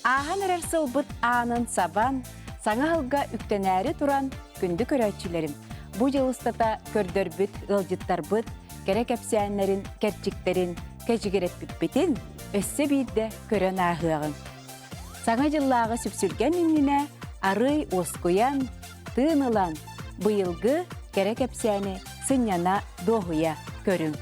Ахан эрер сылбыт анын сабан, саңа хылга үктенәри туран күнді көрәтчілерім. Бу жылыстата көрдөрбүт, ылжыттарбыт, керек әпсәнлерин, кәрчиктерин, кәжігерет бүппетин, өссі бейді көрін ағығын. Саңа жыллағы сүпсүлген үніне, арый оскуян, тыынылан, бұйылғы керек әпсәні сыньяна доғуя көрін.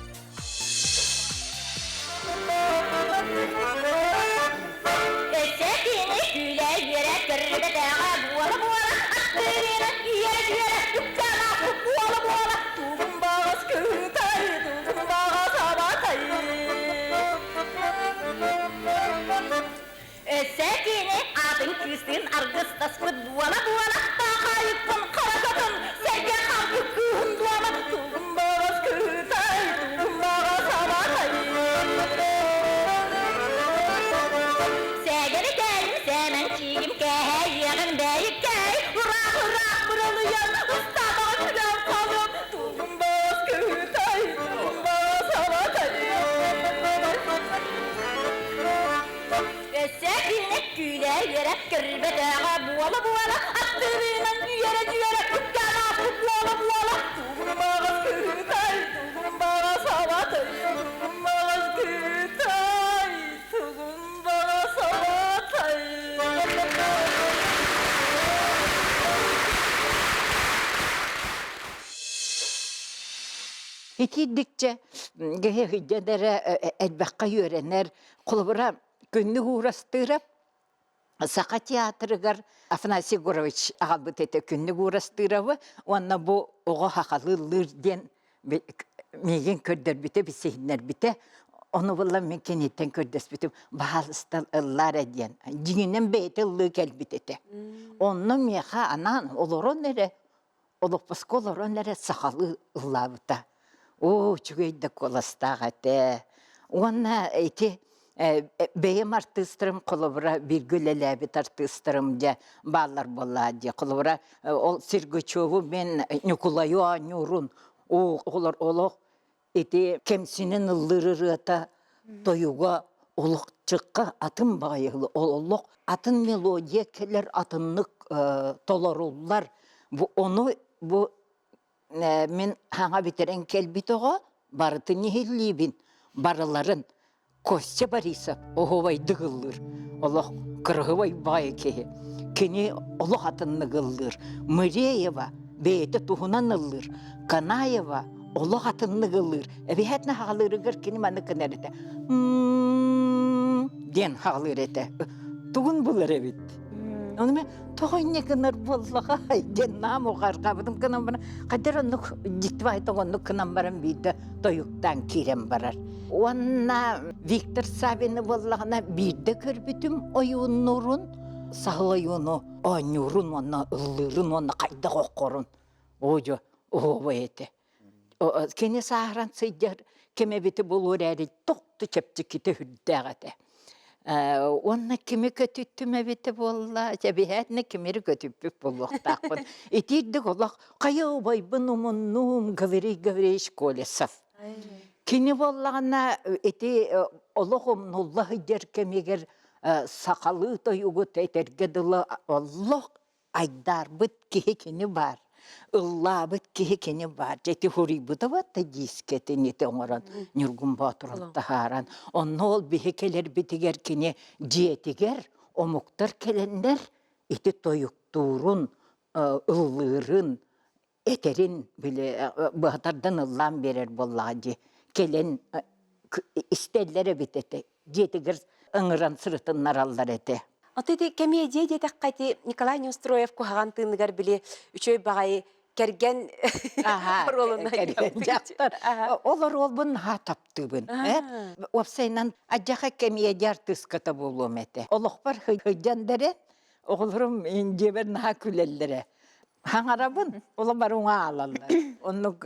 Hitidikçe hüccelere elbakka yörenler kulubura günlük uğrastırıp Saka tiyatrıgar Afanasy Gorovich ağabıt ete günlük uğrastırıp ona bu oğu hakalılar den megen kördür bite bisehinler bite onu valla mekeniyeten kördüs bitim bahalıstal ıllar ediyen cingen beyte ıllı kelbit ete onu meha anan oloron nere olukpasko oloron nere sakalı ıllavıta o çügeyde kolastağate ona eti beyim artistırım kolubura bir gülelebit artistırım diye bağlar bolla diye kolubura o Sirgoçovu ben Nikolayu Anyurun o olur oluk eti kemsinin ıllırırı ata doyuğa oluk çıkka atın bağıyılı oluk atın melodiye keller atınlık tolarullar bu onu bu men hana biteren kelbit oğa barıtı nihillibin barıların Kostya barisa ohovay dıgılır. Allah kırgıvay baykehe. Keni Allah atını gılır. Mıriyeva beyte tuhunan ılır. Kanayeva Allah atını gılır. Ebehetne halırı gır keni manı kınerete. Den halır ete. Tuğun bulur evet. Onu me toğun ne kınar vallahi den nam oğar kabıdım kınam bana. Kader onu citvay toğunu kınam baran bide doyuktan kirem barar. Ona Viktor Sabin'i vallahına bir de körbütüm oyunurun, sağlayunu, oynurun, ona ıllırın, ona kayda kokorun. Oca, o ete. Kene sahran sıcak, keme biti bulur eri, toktu çepçi kite hüddağate. Ona kime kötüttüme biti valla, cebihetne kemeri kötüppük bulluqtaqpın. Etirdik Allah, kaya baybın umunum, gaviri şkole saf. Kini vallana eti Allah'ım Allah'ı derkemeger sakalı da yugut etergedila Allah aydar bit kihekini var. Allah bit kihekini var. Jeti huri bu da vatta disketi nite oran nurgun batırıl taharan. Onnol bihekeler bitiger kini diyetiger o muhtar kelenler eti toyukturun ıllırın eterin bile bahtardan Allah'ın verer vallahi. Kelen istellere bitete. Jetiger ıngıran sırtınlar allar ete. Отети комедия дете қайти Николай Неустроев кухаган тыныгар биле үчөй багай керген ролуна жақтар. Олар олбун ха таптыбын. Опсайнан ажаха комедия артистката болуым ете. Олоқпар хыжандары оғылырым инжебер наха күлеллere. Хаңарабын, ола баруңа алалар. Onu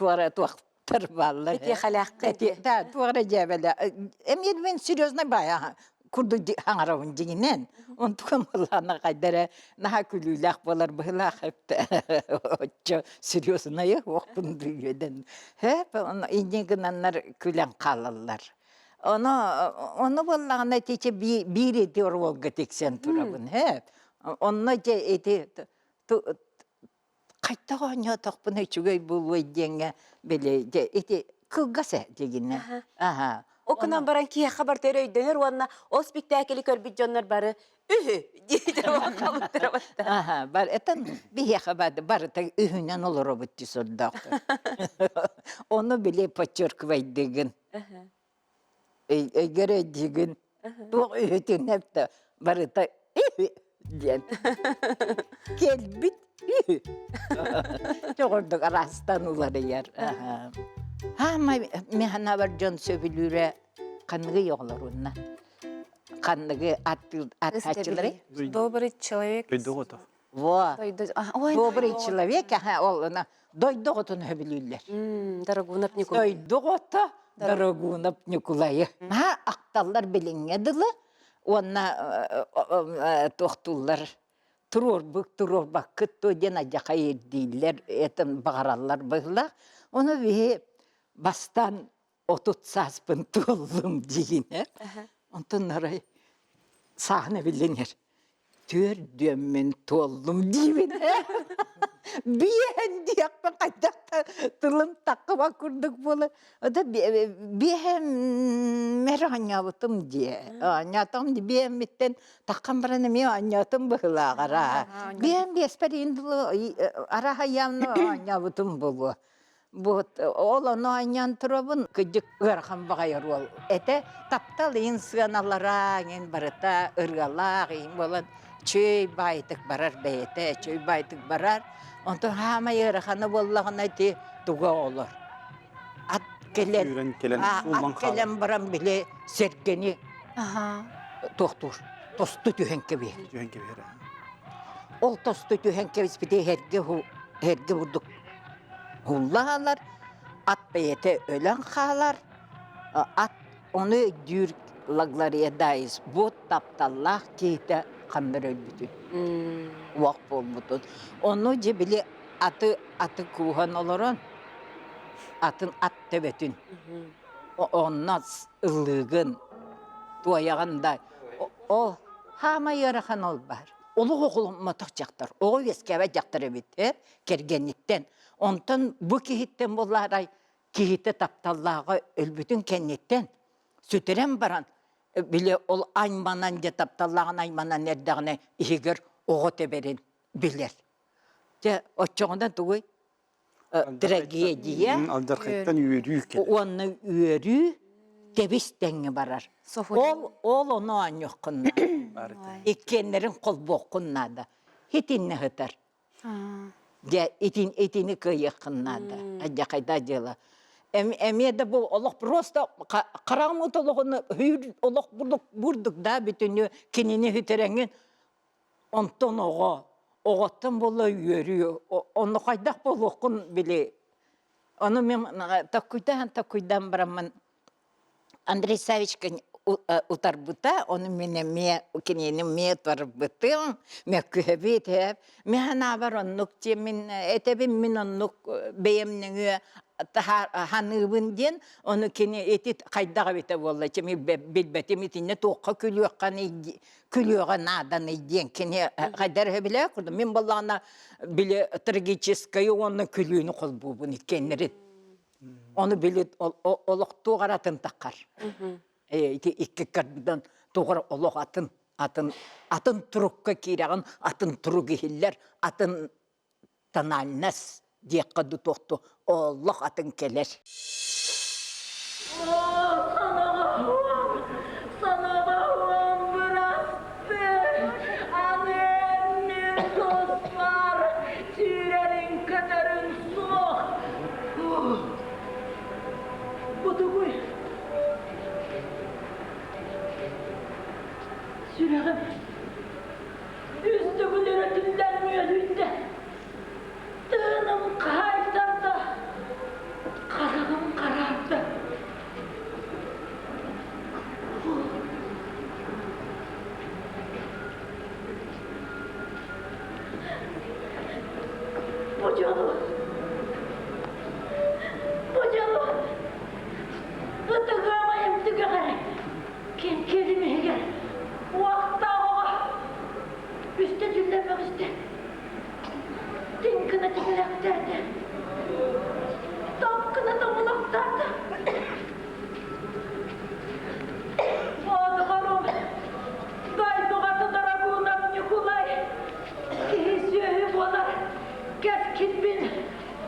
tuaqtar ballar. Ете халаққы. Да, туара жабела. Эмир мен серьезно бая. Kurdu hangarabın cingen, on tukam Allah'ına kadar naha külülah bolar bıhlah hep çok seriosuna ya vakfın büyüden. Hep on incingenler külen kalallar. Onu bollarına teçe bir ediyor olga teksen turabın hep. Onunla ce eti kayta onya takpını çügey bulu denge bele ce eti kılgasa degine. Aha. Okunan baran kiye habar teröydönür wanna o spektakli körbüt jonlar barı ühü diye kalıptıra battı. Aha, bar eten bir yakabada bar ta ühünen olur o bitti sordak. Onu bile подчеркивайдыгын. Göre digin. Bu ühütün hep de bar ta ühü diyen. Gel bit ühü. Çok orduk arastan uları yer. Aha. Ha ma mehana var can söbülüre kanıgı yoklar onunla. Kanıgı atçıları. Добрый человек. Дойдоготов. Во. Ой, Добрый человек, ага, ол она дойдоготун хөбүлүллер. Дорогунап Николай. Дойдогото дорогунап Николайы. Ha акталлар билиңедиле. Онна тохтуллар. Турор бакыт тоден ажака эрдилер, этен багараллар быгла. Onu bir bastan otutsaspın tullum diyine. Ondan sahne bilinir. Tür dömmen tollum diyine. Bir diyakma kaydakta tılım takıma kurduk bunu. O da bir hem meranyavutum diye. Anyatam diye bir hem bitten takkan barana mi anyatum bıhla ara. Bir hem bir esperindulu ara hayamno anyavutum bulu. Bu onu anyan turabın kıcık ırkan bağayır ol. Ete taptal insanlara en barata ırgalak en bolan çöy baytık barar beyete çöy baytık barar. Ondan hama ırkanı bollağına ti tuğa olur. At Üren kelen, ulman at kelen baran bile serkeni tohtur. Tostu tühenke bir. Cühenke vere. Ol tostu tühenke bir de herge vurduk. Hullalar, at beyete ölen halar, at onu dürlaglarıya dayız. Bu taptallah kiyte kandır ölbütün. Vak bolbutun. Onu cebili atı kuhan olurun. Atın at tebetün. Ondan ıllığın, tuayağında. O hama yarahan ol var. Olu oğlum matak jaktır. Oğul eskeve jaktır ebit. Kergenlikten. Ondan bu kihitten bollaray kihite taptallağı ölbütün kennetten. Sütüren baran. Bile ol aymanan de taptallağın aymanan nerdeğine ihigir oğu teberin bilir. De o çoğundan tuğuy tragediye. Aldarkayttan yürüyük kelen. Onu üyörü tebisten barar. Ol onu an yokkunna. İkkenlerin kol bokkunna da. Hitinne hıtar. Ya etini kıyıkınladı. Acı kayda cıla. Emiye de bu Allah prosta karamut Allah'ını hür Allah vurduk da bütünü kinini hüterengin. Ondan oğattan bolla yürüyor. Onu kaydak bolukun bile. Onu men takuydan baraman Andrei Savichkin utarbuta, onu me kinini me utarbutum, me kühebit hep. Me hanavar onluk cemin, etebim min onluk beyemnengü hanıbın den, onu kini etit kaydağı bite bolla, cemi bilbetim itinne toqa külüyoğa nadan idyen, kini kaydar hebile kurdum. Min bollağına bile tragiçeskayı onun külüyünü kolbubun ikkenleri. Onu bile oluk tuğaratın takar. İki karbidan tuğara oluk atın turukka kirağın, atın turuk ihiller, atın tanalnas diye kadı tohtu, oluk atın keler. Sana babam bıraktı. Annemle dostlar, tüylerin kadarın soğuk. Bu da bu. Sürağım. Üstümün üretimlenmiyor önünde. Tığınım kaytardı. Karağım karardı. Bu canım. Bu canım. Tıkımayım tıkımayım. tüküreklerdi. Tapkını da bulaklardı. Oğlum, gaydoğatı darabunam Nikolay. Kihisi olar,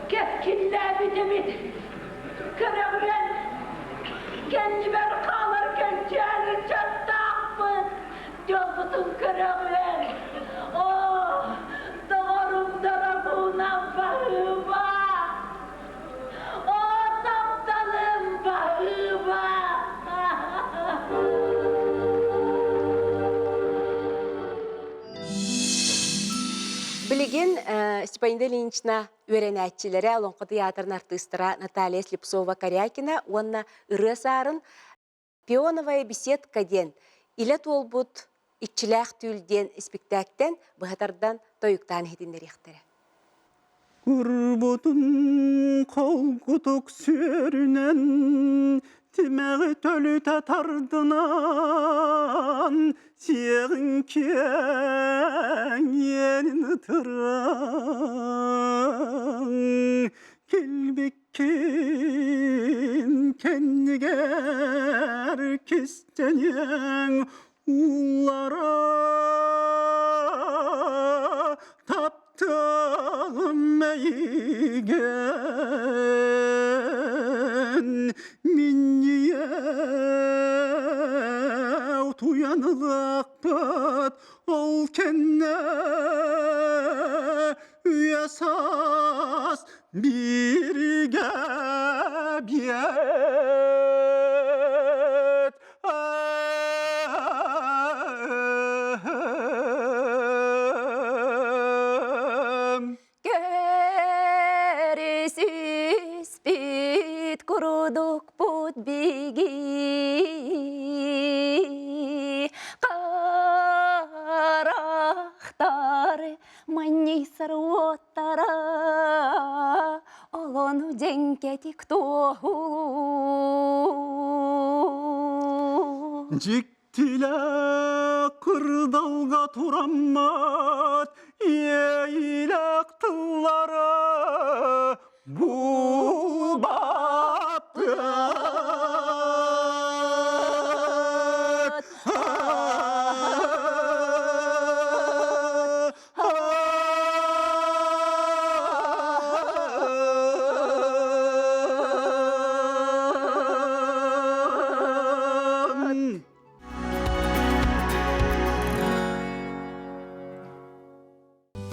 keskinler bitemit. Kırıvren, kendi ber kalırken çağırır çattağımız. Yolbutun kırıvren. Oh, doğrum darabunam bağıma. Oh, taptalım bağıma. Билеген Степанида Ильинична үйренәтчілері Алонқы театрын артыстыра Наталья Слепцова-Корякина, онна ырысарын пионовая беседка ден, иле толбут икчіләқ түйілден спектактен бұғатардан тойықтан хетіндер ектері. Kurбутун колгутук сөрүнөн тимеги төлү татардынан сиегин кең енин ытыран келбеккен кеннигер кистенең улара taptığım meygen minniye uyanılak bat ol kenne üyesas bir gebiyet Gerisiz bit kuruduk put bigi Karahtar manni sarvotara Olonu cenketik tohulu Ciktile kırdalga turammat Yeylek tıllara bu battı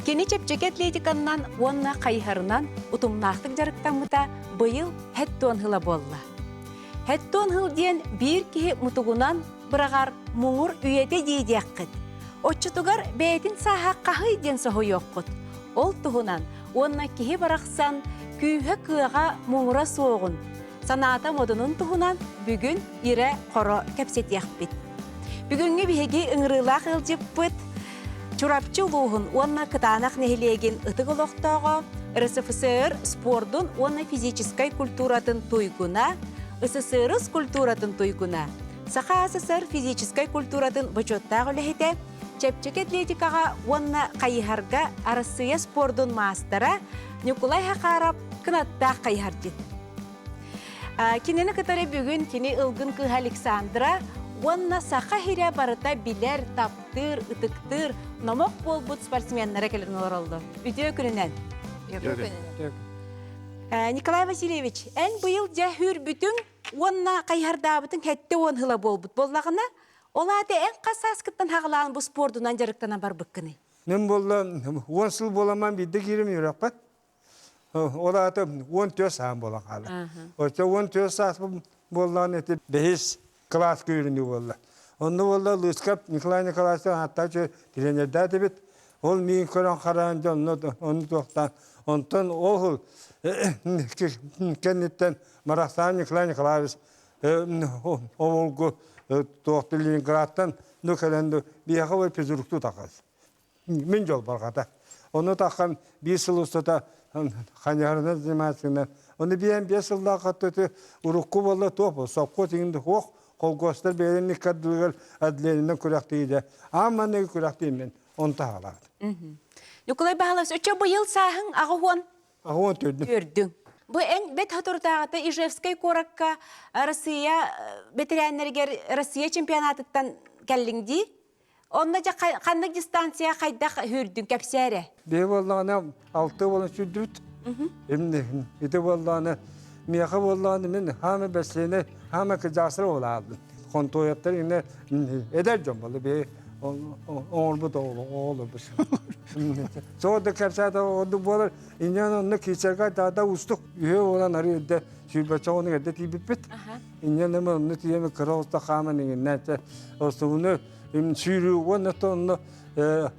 Кені чепчеке атлетиканнан, онна қайхарынан, ұтымнақтық жарықтамыта бұйыл хәттон хыла болла. Хәттон хыл ден бір кеге мұтығынан бірағар мұңыр үйеті дейді аққыд. Отчытығар бәйтін саға қағый ден соғы yoqqыд. Ол тұғынан, онна кеге барақсан күйі кыға мұңыра соғын. Саната модының тұғынан бүгін ире қоро кәпсет яқпет. Бүгінгі беге ұңырылақ ылжып бұд, Чурапчы луғын онна кытанақ нәхілеген ұтығылықтағы РСФСР спордың онна физическай культуратын туйгуна, СССР культуратын туйгуна, Саха СССР физическай культуратын бачоттағы ләхеті, чепчек атлетикаға онна қайхарға Россия спордың мастера Николай Хақарап кынаттақ қайхарджет. Кенені кытары бүгін кені ылғын кыға Александра Онна сақа хире барыта билер, таптыр, ытыктыр, намок болбут спортсменлere келерін олар олды. Үтеу күнінен. Николай Васильевич, ән бұйыл жа хүр бүтін, онна қайхардабытын хәтті он хыла болбут. Боллағына, олады ән қасаскыттан хағылағын бұл спордунан жарықтана бар бұққыны. Мен болла, 10 сыл боламан бидді керім үйрек бат. Олады 14 сағын болан қалы. 14 сағын болан әті 5 класс көрінді болды. Оны болды Лыскап Николай Николаевичтен аттачы тренерді әдебет. Ол мен көрін қарағынды оны тоқтан. Онтан ол кеннеттен Марахсан Николай Николаевич олғы тоқты Ленинградтан нүкәлінді бияқы ой пезірікті тақыз. Мен жол барғада. Оны таққан 5 жыл ұстата қанярына зимасыңдан. Оны биян 5 жылда қатты ұрыққы болды топы. Сопқы тегінді оқ. Қолғостар бәрінні кәділгіл әділерінен күрәқтейді. Аманығы күрәқтеймен, оны тағаларды. Николай Бахалович, өчө быйыл саһың ағуон Ағуан төрдім. көрдің. Бу эн бет хатуртагыта Ижевскай коракка Россия ветеринергер Россия чемпионатыттан келлиңди. Онда жа кандай дистанция кайда хүрдүң кепсәре? Бе боллағына 6 болын сүрдүт. Емді, ете боллағына, мияқа боллағына мен хама бәслене, хама кызасыр оладым. Контояттар ине эдер жон болы бе. Оңыр бұд оғылы біз. Соғыды кәпсәді оғылды болыр, инен онны кесерға дада ұстық. Үйе olan ары өдді сүйбәтші оның әдді тейбіп біт. Инен онны тейемі кірауызда қамын еген нәтті. Осыны сүйрі оны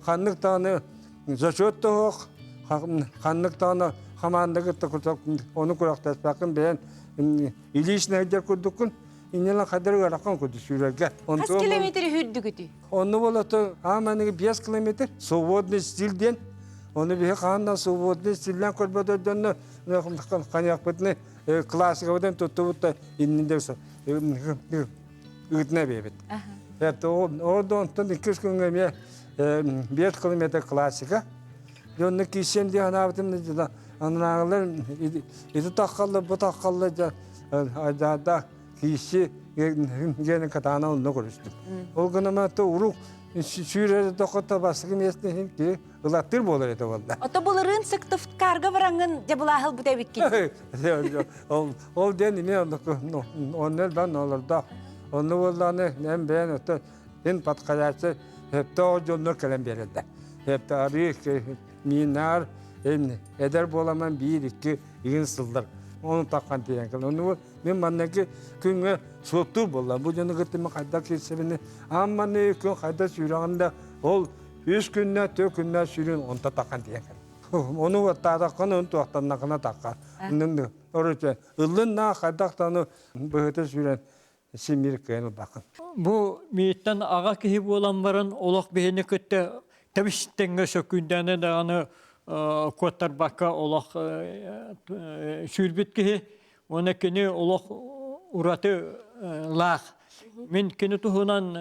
қаннықтаны зашөтті оқ, қаннықтаны қамандығы оны құрақтаспақын бәйін илешіне әдер күрдікін. Иннелен қадырға раққан көді сүйрерге. Қас километр хүрдү күті? Оны болаты аманығы 5 километр свободный стильден. Оны бе қанна свободный стильден көрбөдөрдөнні қанияқ бітіні классика өден тұтты бұтта иннінде үгітіне бейбет. Орда онтын 2 күнге ме 5 километр классика. Жонны кейсен де анабытын анағылар еті таққалы, бұ таққалы айдада киси генен катана онно көрүстүк. Ол гынаматы урук сүйрөдө токото басыгы местен ки ылаттыр болор эте болду. Ото булырын сыктыф карга бараңын жабылахыл бутебикки. Ол ден не оннел бан олорда. Онну болланы мен бен ото ен паткаясы хепто жоннор келем берилди. Хепто арык минар эдер боламан 1-2 иин сылдыр. Onu takkan diyen kıl. Onu ben mannaki künge sotur bolla. Bu canı gittim kayda kesebini. Amma ne gün kayda sürağında ol 3 günne 4 günne sürün onta takkan diyen kıl. Onu takkan onu tuaktan nakına takkan. Orada ılınna kaydaktanı bıhıta süren simir kıyını bakın. Bu miyitten ağa kihip olan varın olak behini kütte tabiştenge sökündene de anı Kotar baka olak sürbüt kihi, ona kini olak uratı lağ. Min kini tuhunan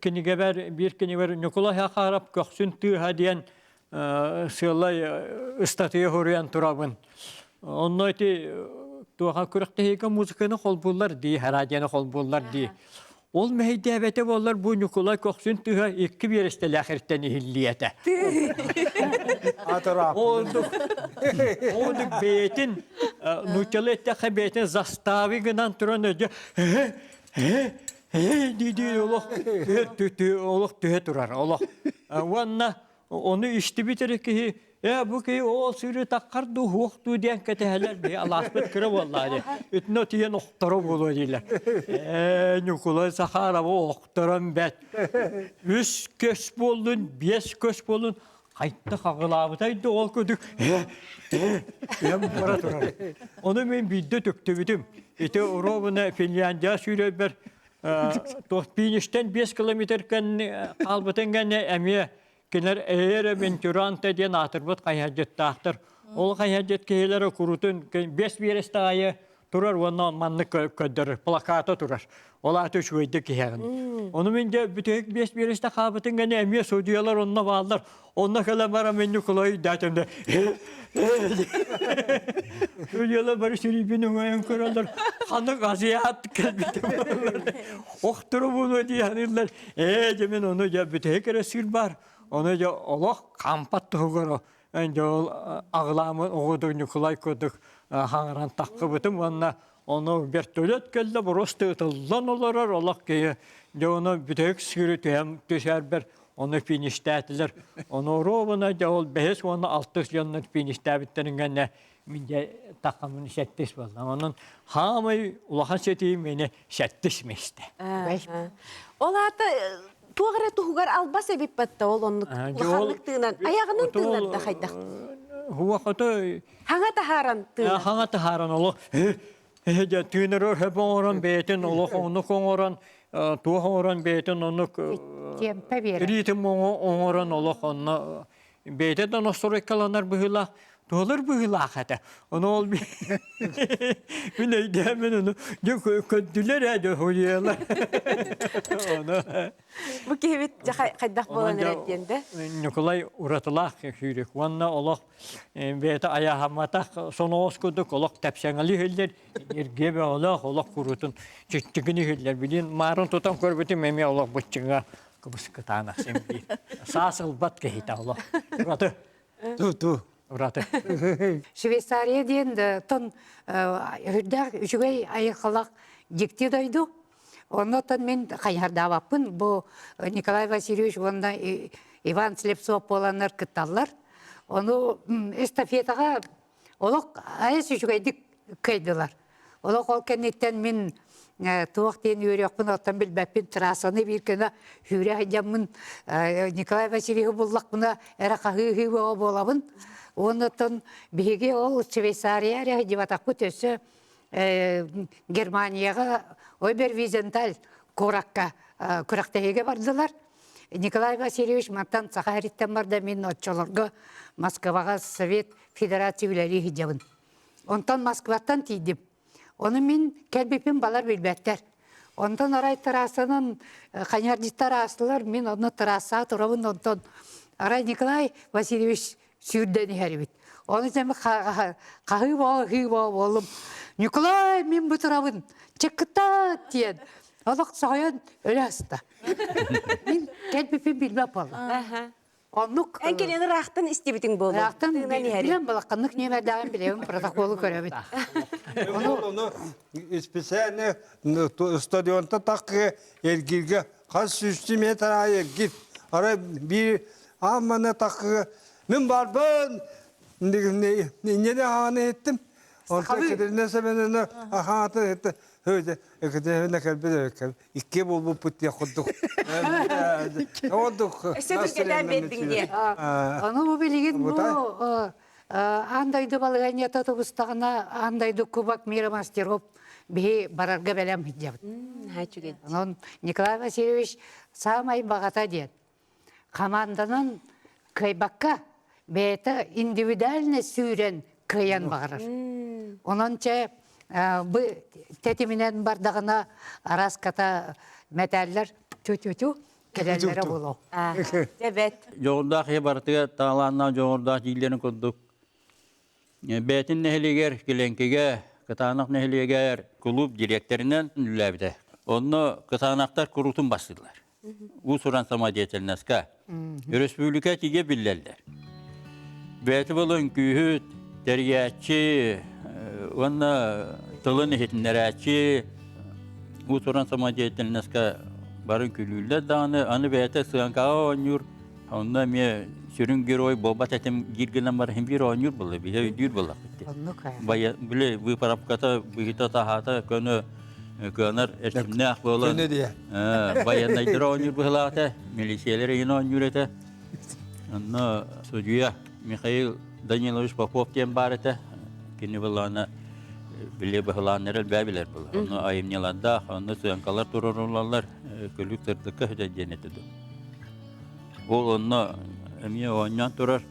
kini geber bir kini ver Nikolay Hakarap köksün tüha diyen sığlay ıstatıya horuyan turabın. Onun eti tuha kürektehika muzikini kolbullar di, heradiyeni kolbullar di. Ol mehdiyabete bollar bu Nikolay köksün tüha iki bir işte lahirten ihilliyete. Atırap. Olduk beytin, nuçalette beytin zastavi gınan turan önce dedi oluk tühe turar oluk. Vanna onu işte bitirir ki bu ki o sürü takardı huğdu diyen keteheler diye Allah'ın kırı vallahi. Ütünü tiyen oktarı bulu diyorlar. Nikolay Sakharov o oktaran bet. 3 kös boldun, 5 kös boldun. Haytta kağılabıtaydı ol ködük. Ben para turar. Onu ben bildi töktübüdüm. İte orabına Finlandiya sürüber. Tohpinişten 5 kilometrken kalbıtan gene emiye. Kenar eğer ben Türante diye natırbat kayhajet tahtır. Ol kayhajet keylere kurutun 5 bir estağaya turar ondan manlık ködür plakata turar. Ola töşüydü keygen. Onu mence bütün 5 bir estağ kabıtın gene emiye söylüyorlar onunla bağlar. Onunla kalan bara menü kolay datemde. Söylüyorlar bari sürübünün ayın kurallar. Kanık aziyat kelbette. Okturu bunu diye hanırlar. Cemin onu ya bütün kere sür var. Onu ya Allah kampat tuğuru. Önce ağlamın oğudu Nikolay koduk. Hangaran takkı bütün onunla. Onu bir tölet geldi. Burası ıtıldan olur Allah ki. Onu bütün sürü düşer bir. Onu finişte ettiler. Onu robuna da ol behes onu altış yanına finişte bittiğinde mince takımını şettiş oldu. Onun hamı ulahan şetiği beni şettişmişti. Ola da tuğra tuğgar alba sebep battı ol onu ulahanlık tığınan, ayağının tığınan da kaydak. Huwa kata Hanga taharan tığınan. hanga taharan olo. Tığınır hep oran beytin olo onu koran tuğ oran beytin onu ritim oran olo onu beytin onu sonra kalanlar bihla Dolur bu hilakata. Onu ol bir. Bir neydi hemen onu. Köndüler hadi hoyalar. Onu. Bu kehbit kaydak bolan erekkende. Nikolay uratılak hürük. Vanna olak beyte ayahamata sonos kuduk olak tepşengali hiller. Ergebe olak kurutun. Çiçtikini hiller. Bilin marun tutan körbetim memi olak bıçınga. Kıbıs kıtana sembi. Sasıl bat kehita olak. Uratı. Tu. Uratı. Швейцария диен тон хүрдәк үчүгәй айыклак жикти дойду. Оннотон мен кайярдабаппын. Бу Николай Васильевич онда Иван Слепцов боланар кытталлар. Ону эстафетага олок айыс үчүгәйдик кайдылар. Олок ол кенеттен мен туақтен үйрекпін, оттан білбәппен трассаны бір күні үйре айдамын Николай Васильевич боллақ бұна әрі қағы болабын. Онытын біге ол Швейцария деватақпы төсі Германияға Ойбер Визенталь күрақтәйге бардылар. Николай Васильевич маттан сақариттен барда мен отчоларға Москваға Совет Федерация үләлі хиджабын. Онтан Москваттан тейдім. Оны мен кәлбеппен балар білбәттер. Онтан арай тарасының қанярдиттар асылар, мен оны тараса тұрабын, онтан арай Николай Васильевич сүйірден әрбет. Оны жәмі қағы болым. Николай, мен бұтырабын, чеккіта тиен. Олық сағаян өлі асыда. Мен кәлбеппен білбәп болым. Онлук. Әнкелені рақтын істебітің болды. Рақтын білем балаққанлық немердағын білемін, протоколы көрәбет. Onu специально стадионда тақы ергерге қас 3 метр айы гит. Ара bir аманы тақы мен барбын. Неде ағаны еттім. Онда кедернесе мен оны ағаты етті. Öyle, ekdehine kalbide iki bul bu putya kurduk. Olduk. Türkiye'den bendin diye. Onu bu bilgin bu andaydı balganya tatobustağına andaydı kubak Миромастеров bir bararga belem hicab. Он Николай Васильевич самай багата дед. Команданın кайбакка бете индивидуально сүйрен кыян багарар. Ононча bu tetiminen bardağına araskata metaller tü kelellere bulu. Evet. Joğurdak hebartıga tağlandan joğurdak jillerini kurduk. Betin nehliger gelenkege, kıtanak nehliger kulüp direkterinden lüləbide. Onu kıtanaklar kurutun bastılar. Bu soran samadiyetlerinaska. Respublika tige billerler. Beti bulun kühüt, teriyatçı, Ona tılın ehitinlerçi bu soran samadiyetlerin naska barın külüller dağını anı beyete sığankağa oynuyor. Onda mi sürün giroy bobat etim girginen var hem bir oynuyor bulu bir ödür bulu. Baya bile bu parapkata bu hita tahata konu kanar ertimne akbolan. Konu diye. Baya naydır oynuyor bu hilata milisiyeleri yine oynuyor ete. Ona sojuya Mikhail Danilovich Popov diyen barete. Kini balana bile bahalanlar bebiler bula. Onu ayımnyalarda, onu sığankalar tururlarlar, kölük tırtıkı hücret cennetidir. Onu emiye oynayan turur,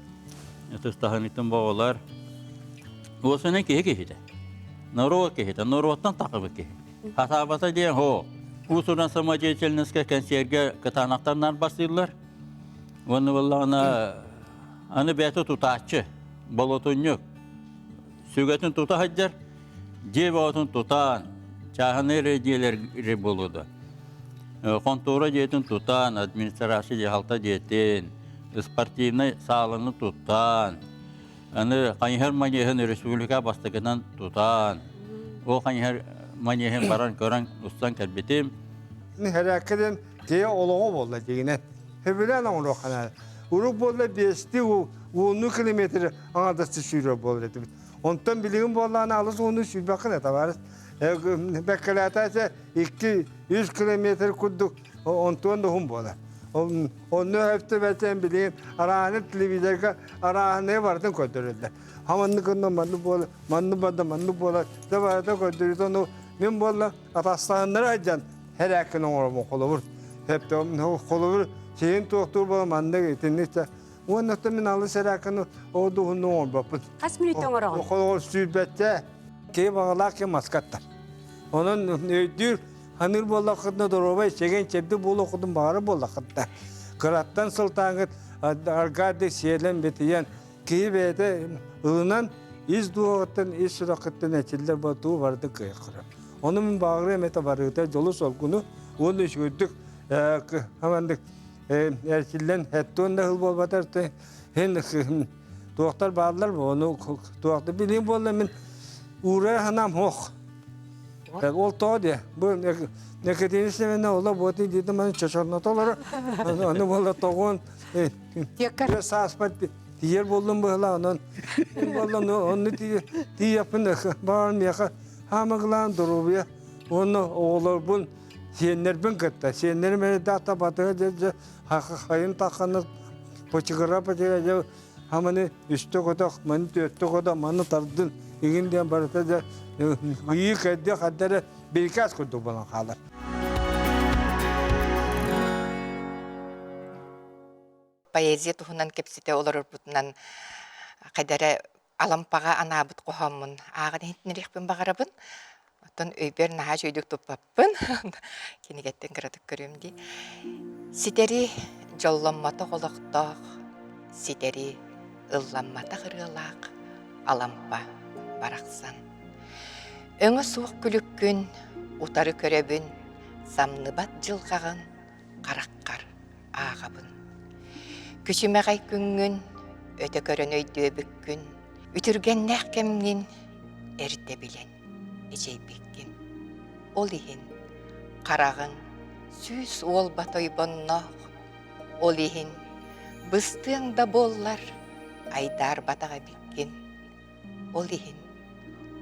tıstahanıtın bağlar. O sene kehide. Naruva kehide, naruvattan takıbı kehide. Hasabata diyen ho. Usuran samaca içelinizke kenserge katanaklarından basırlar. Onu vallana anı beyte tutaççı, balotun yok. Sügetin tuta haccar, cevatın tutan, çahanı rediyeleri buludu. Kontora cetin tutan, administrasyon cehalta cetin, sportivne sağlığını tutan, kanyher manyehin Respublika bastıkından tutan, o kanyher manyehin baran kören ustan kelbetim. Herkeden diye oluğu oldu diyene. Hebilen onu kanal. Uruk bolda besti 10 kilometre anadası sürüyor bolda. Ondan bilgin bollağını alırsa onu sürbakın etavarız. Bekkalataysa 200 kilometre kurduk. Ondan da hum bolar. Onu hepsi versen bilgin arağını televizyonda arağını vardın koydururlar. Hamanlı kında manlı bolar. Zavarda koydururlar. Onu min bolla atastanları acan. Her akının orama kolu vur. Hep de kolu vur. Şeyin doktor bolar manlı getirdiyse Ondan min alı serakanı o duhunu olbapın. Kaç minut oğrağın? O sübette ki bağlar ki maskattar. Onun ödür hanır bollakında dorobay çegen çebdi bollakudun bağırı bollakında. Kırattan sultanıt argade siyelen betiyen ki bede ığınan iz duğatın iz sürakıttın eçiller batu vardı kıyıkırı. Onun bağırı emete varıda jolu solgunu onu iş gördük. Hemendik erkillen hettuğunda hıl bolbatar hen doktor bağırlar mı onu doktor bileyim bolla min uğraya hanam hoş. Ol to diye. Bu ne kadar ne ola bu dedi dedim ben çaşarnatalar. Onu bolla toğun. Tekrar. Saspat diğer bollum böyle onun. Bollum onu diye yapın bağır mı ya? Hamaglan duruyor. Onu oğlar bun senler bin katta. Senler beni data batı hayın takanı poçigara poçigara hamani üstü kodak man dörtte kodak manı tardın. İginden barata iyi kadar kadar birkaç kutu bana kalır. Поэзия туһунан кепсите олорор бутунан кайдара алампага анабыт кохаммын агы хинтнерихпин багарабын отон өйбер наха жөйдүк туппаппын кинигеттен кыратык көрүмди ситери жолломмата колоктоох ситери ылламмата кырыылаак алампа бараксан өңө суох күлүккүн утары көрөбүн самныбат жылкагын караккар аагабын Küçümeğay güngün, öte körönöy döbükgün, ütürgennäh kemgin, erde bilen, ecey bekkin. Ol ihin, karagın, süs ol batoy bonnoq, ol ihin, bыстığın da bollar, aydar batağa bekkin. Ol ihin,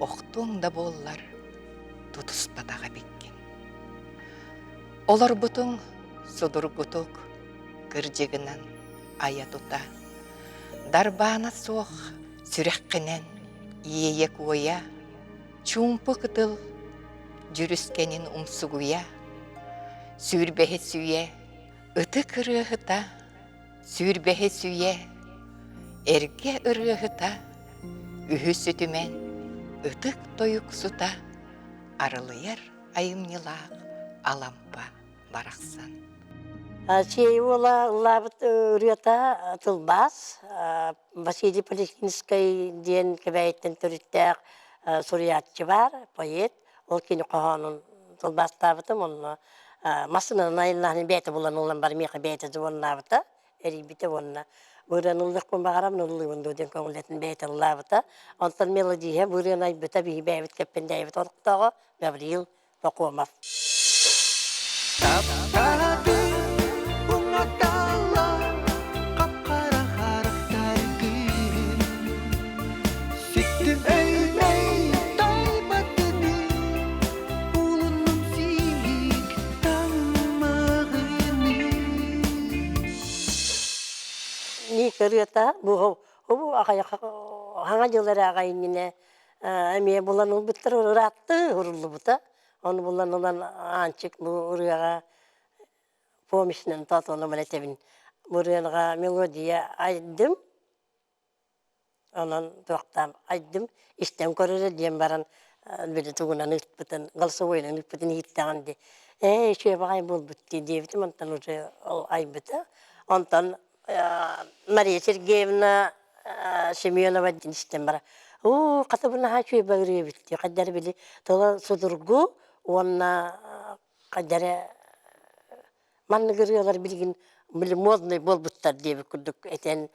oqtuğın da bollar, tutus batağa bekkin. Olar butun, sudurgutuk, kırcıgınan, Аятута. Дарбана соқ, сүрәккенен, иеек оя, чумпы кытыл, жүріскенін умсугуя, сүрбәхе сүйе, ыты кырыхыта, сүрбәхе сүйе, эрге ырыхыта, үхі сүтімен, ытык тойук сута, арылыяр айымнылақ, алампа барақсан. Чей ола лабыт үрета тылбас. Василий Поликинский ден кебәйттен төріттәк суриятчы бар, поэт. Ол кені қоғанын тылбас табытым. Оны масынын айыллағын бәйті болан олан бар меқі бәйті зуын лабыта. Әри біті онына. Бұрын ұлдық күн бағарам, ұлды өндуден көңілетін бәйті лабыта. Онтан мелодия бұрын ай бүті бейі бәйбіт кәппен дәйбіт орықтағы. Гавриил Бақуамов. Körüyata bu hangi yıllara ağayınına emiye bulan ol bitir rahattı huruldu buta onu bulan olan ançık bu rüyaga pomişnen tat onu meletevin bu rüyaga melodiya aydım onun tuaktam aydım işten körüre diyem baran bir tuğuna nıtpıtın galsa oyna nıtpıtın hittağındı şöyle bakayım bul bitti diyebitim ondan oraya ay bitti ondan Мария Сергеевна Семенова денистен бара. О, катабына хачуй багыры битти. Каддар били тола судургу, онна каддаре манны гырыялар билген били модный болбуттар деп күрдүк этен.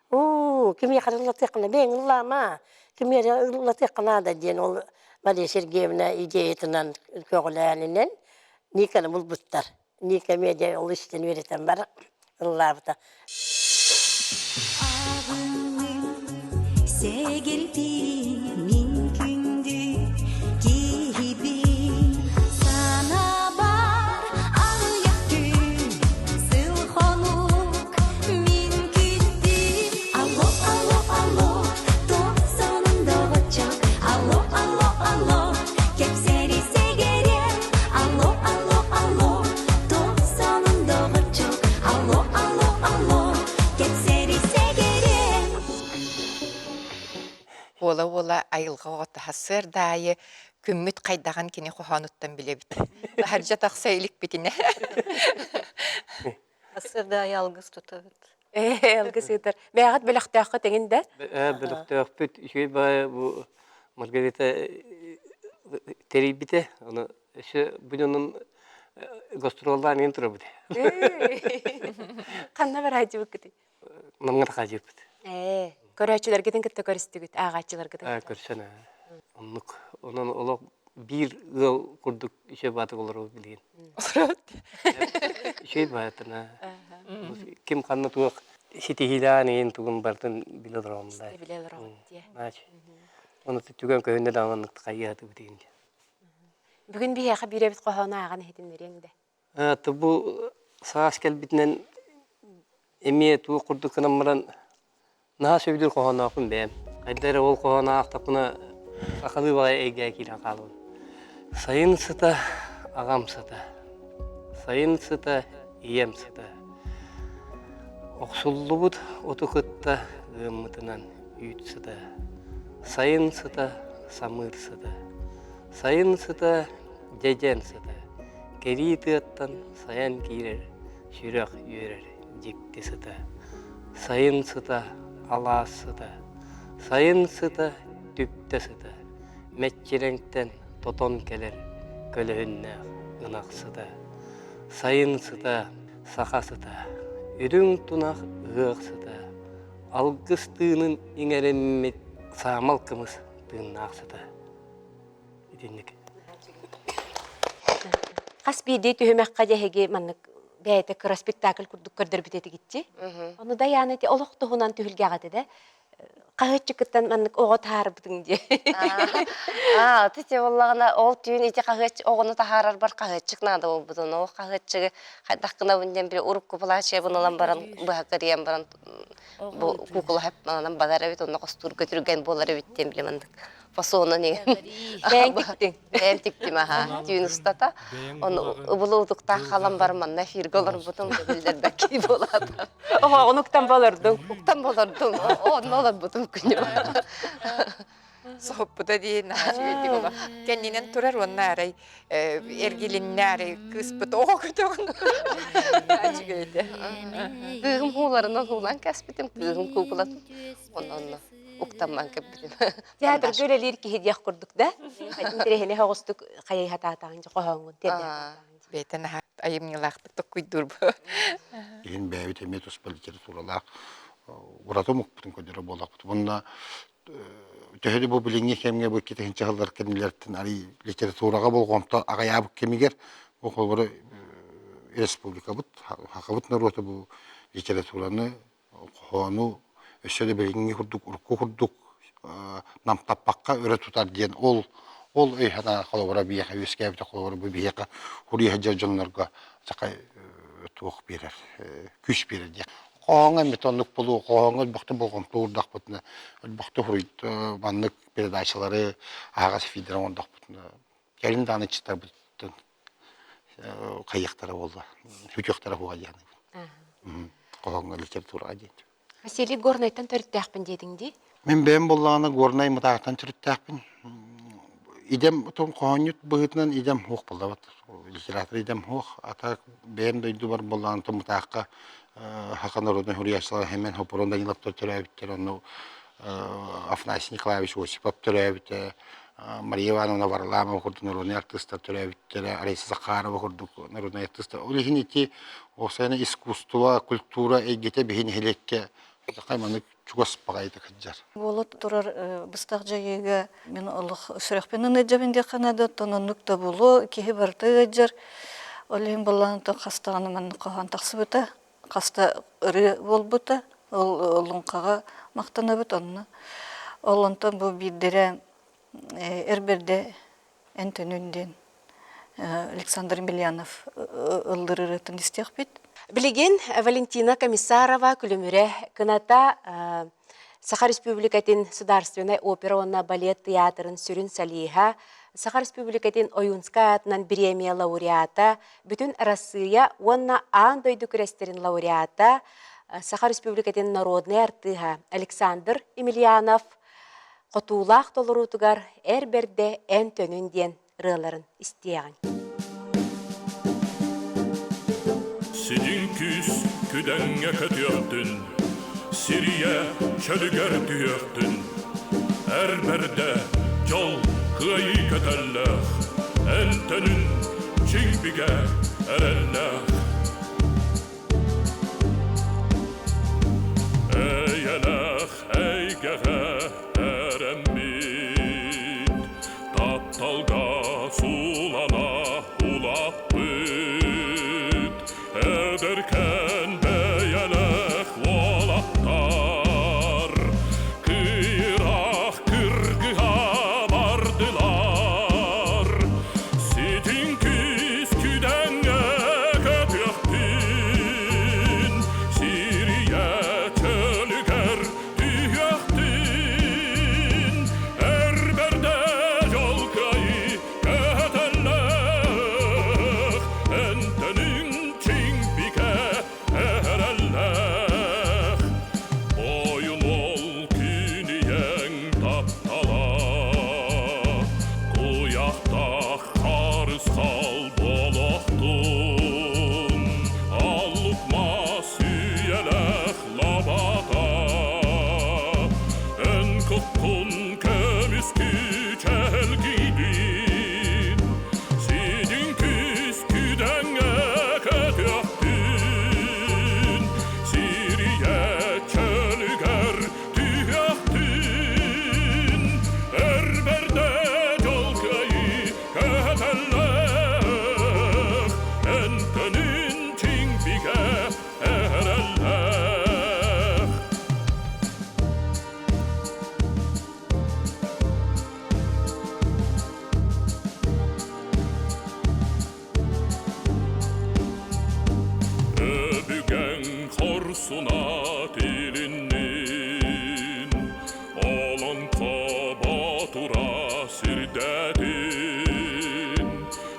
О, кимге карылатыкна бең ыллама. Кимге ыллатыкна да ден ол Мария Сергеевна идеятынан көгләненен никаны болбуттар. Ника медиа ол иштен беретен бар. Lavda. Ağının segeldi mümkündü gibi sana bar ağlayaktın sılhanuk mümkündü. Alo alo alo top sonunda olacak. Alo alo alo kepseri segerem. Alo alo alo top sonunda olacak. Alo alo alo kepseri segerem. айылға оғыты хасыр дайы күммүт қайдаған кені қоғануттан біле біт. Харжа тақса илік бітіне. Асырда аялгыз тұтабыт. Әлгі сыйтыр. Бәғат біліқтіақы тегін дә? Білікті өкпет, үшей бай бұл Маргарита терейбіте, оны үші бұнының гастролдан ең тұры біте. Қанна бір айды бүкіті? Наңғар қажыр біте. Көрәчілер кетен кетті көрісті күт, ағачылар кетен. Көрсені. Onun olaq bir yıl kurduk işe batı olur o bilgin. Şey batına. Kim kanlı tuğuk sitihilan en tuğun bartın bilir olmalı. Bilir olmalı. Naç. Onu tütügen köyünde dağınlık kayıhatı biteyince. Bugün bir yaqa bir evit qoğana ağan hedin nereyinde? Bu sağış kelbitinden emiye tuğu kurduk kanamaran naha söylür qoğana akın beyim. Kaydara ol qoğana aktapına Akıllı bana ege'ye kilen kalın. Sayın sıta, ağam sıta. Sayın sıta, iyem sıta. Oksullu bud, otu kıtta, ığımıtınan üyt sıta. Sayın sıta, samır sıta. Sayın sıta, cecen sıta. Geri tığıttan sayan girer, şürek yörer, cikti sıta. Sayın sıta, alas sıta. Sayın sıta, tüpte sıta. Metçirenkten toton keler, kölühünne ınak sıta. Sayın sıta, saka sıta. Ürün tunak ığık sıta. Algыс tığının ineremmet sağmal kımız tığınak sıta. Edinlik. Qas bir de tühümek kadehege manlık bəyete kıra spektakl kurduk kördür biteti gitti. Onu da yani oluq tuğunan tühülge ağadı da. Қағыт жүкіттен мәнік оғы тағар бұдың де. Тете болағына ол түйін ете қағыт оғыны тағарар бар қағыт жүкнады ол бұдың. Ол қағыт жүгі қайдаққына бұнден бір ұрып көпіла шей бұнылан баран бұғақыриян баран кукылы әп манан бадар әбет, оны қостуыр көтірген болар әбеттен біле мәндік. Фасоны неген. Бәйін тіктің? Бәйін тіктім, түйін ұстата. Оны ұбылы ұдықта қалан бар манна фиргі олар бұдың білдер бәкей болады. Оға, оны ұқтан болырдың? Ұқтан болырдың, оны олар бұдың күні. Соғып бұда дейін ашуетік ола. Кәнненен тұрар оның әрай, әргелінне әрай күс бұд оға күтіғын. Ашуеті. Күйім хуыларынан хуылан кәспетім, күйім күгілатын. Оны уктаман кеппитим. Театр көрелер ки хедиях курдук да. Интерехне хогустук кайы хатаатагын кохоңун терде. Бетен айымнылактык токуйдур бу. Ен бәйбит эмет оспал литературалак уратомук бутун көдөрө болак. Бунда төһөдө бу билиңе кемге бу кетен чагалдар кемнелердин ари литературага болгонто агаябык кемигер бу колбору республика бут хакыбыт народу бу литератураны кону өсөдө билиңе курдук урку курдук нам таппакка өрө тутар диен ол хана колбора бияка үскәбите колбора бу бияка хурия жажоннорго чакай туох берер күч берер ди. Коңа метонлук болу, коңа бакты болгон турдак бутна. Бакты хурит баннык передачалары агас фидерондак бутна. Келин даны читар буттун. Кайыктары болду. Хүчөктөр буга жаны. Коңа литература ди. Василий Горнайтан төрттәкпин дедиң ди. Мен бем боллагана Горнай мутактан төрттәкпин. Идем том коңют быгытнан идем хук болдабат. Литература идем хук. Ата бем дойду бар боллаган том мутакка Hakan Народный хуриячлар hemen hoporonda yılap törtürəbitler onu Афанасий Николаевич Осипов törəbitler Мария Ивановна Варламова kurdu народный артистler törəbitler Алиса Захарова kurdu народный артистler. Олехин ити осаны искусство, культура эгете бехин хелекке кайманы чугас багайды кыджар. Болот турар быстак жайыга мен улух сүрөкпенен эжебинде канада тононук да болу кихи барты эжер. Олехин боллан то хастаганы мен каган таксыбыта. Каста ыры болбута, ол лункага мактанабыт онна. Олонтон бу биддере эрберде энтөнүнден Александр Емельянов ылдырырытын истекпит. Билеген Валентина Комиссарова күлүмүрэ кыната Саха Республикатын Сударственной опера балет театрын сүрүн салиха Саха Республикатын Оюнска атынан премия лауреата, бүтүн Россия онна аан дойду күрестерин лауреата, Саха Республикатын народный артыга Александр Емельянов, Қотуулақ толырутугар әрберде ән төнін ден рыларын істеяғын. Sidin küs küdenge kötüyöktün, Siriye çölüger tüyöktün. Erberde yol kıyı kötellek, Entenün çimbige erellek. Eyyelek eygehe erembit, Taptalga sulana ulakbit, Ederken beyelek volaktar, Kıyrak kırgıha vardılar. Sitin küsküdenge köpüktün, Siriye çölüger tüyöktün. Erberde yol kayı kötellek, Entenin çimbike erellek. Boyun ol kiniyen taptala, Kuyakta karısal boloktun. Allukma süyelek labata, En kukkun kömüskü çelgidin. Sidin küsküden kötüktün, Siriye çölüger tüyöktün. Erberde yol kayı kötellek, Entenin çimbige erellek. Öbügen korsuna dilinin, Olan kabatura sirdedin.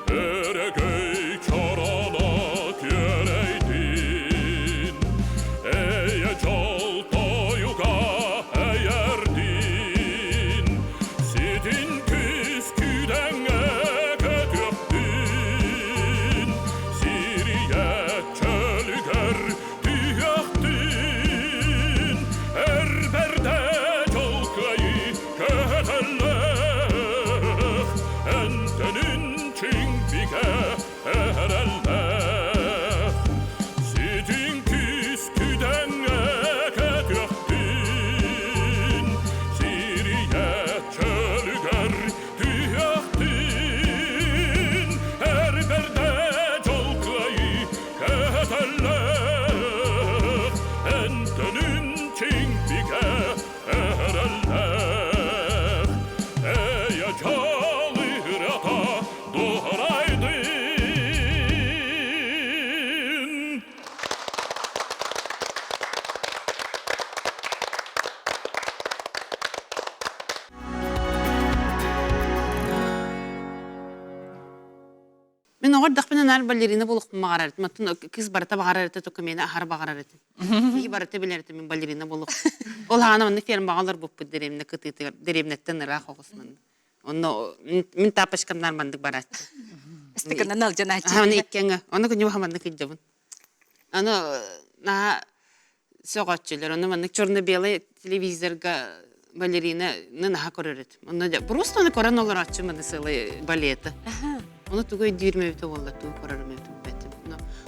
Eregey çaranak yereydin, Eye çaltayuga eyerdin. Sidin küsküden kötüktün, Siriye çölüger tüyöktün. Erberde yol kayı kötellek, Entenin çimbike erellek. Sidin küsküden kötüktün, Siriye çölüger tüyöktün. Erberde yol kayı kötellek, Entenin çimbike erellek. Eye çalırata doğraydın. Мен оғырдақ пен әр балерина болып мағарарет. Маттын кыз барыта бағарарет, тоқа мені ахар бағарарет. Кеге барыта білерет, мен балерина болып. Ол ғана мұнды ферм бағалар болып бұд дереміне күтетігір, деремнеттен ырақ оғысмын. Мен тапашқамдар мандық барат. Істігінен алжан Оны ачы. еккенгі, оны күнде бағамандық кеджабын. Оны наға соғатчылар, оны мандық черно-белый телевизорға балерина наға көререт. Просто оны көрен олар атшы маңды сылы балеті. Onu tuğay dürmevde oldu, tuğay korarmevde betim.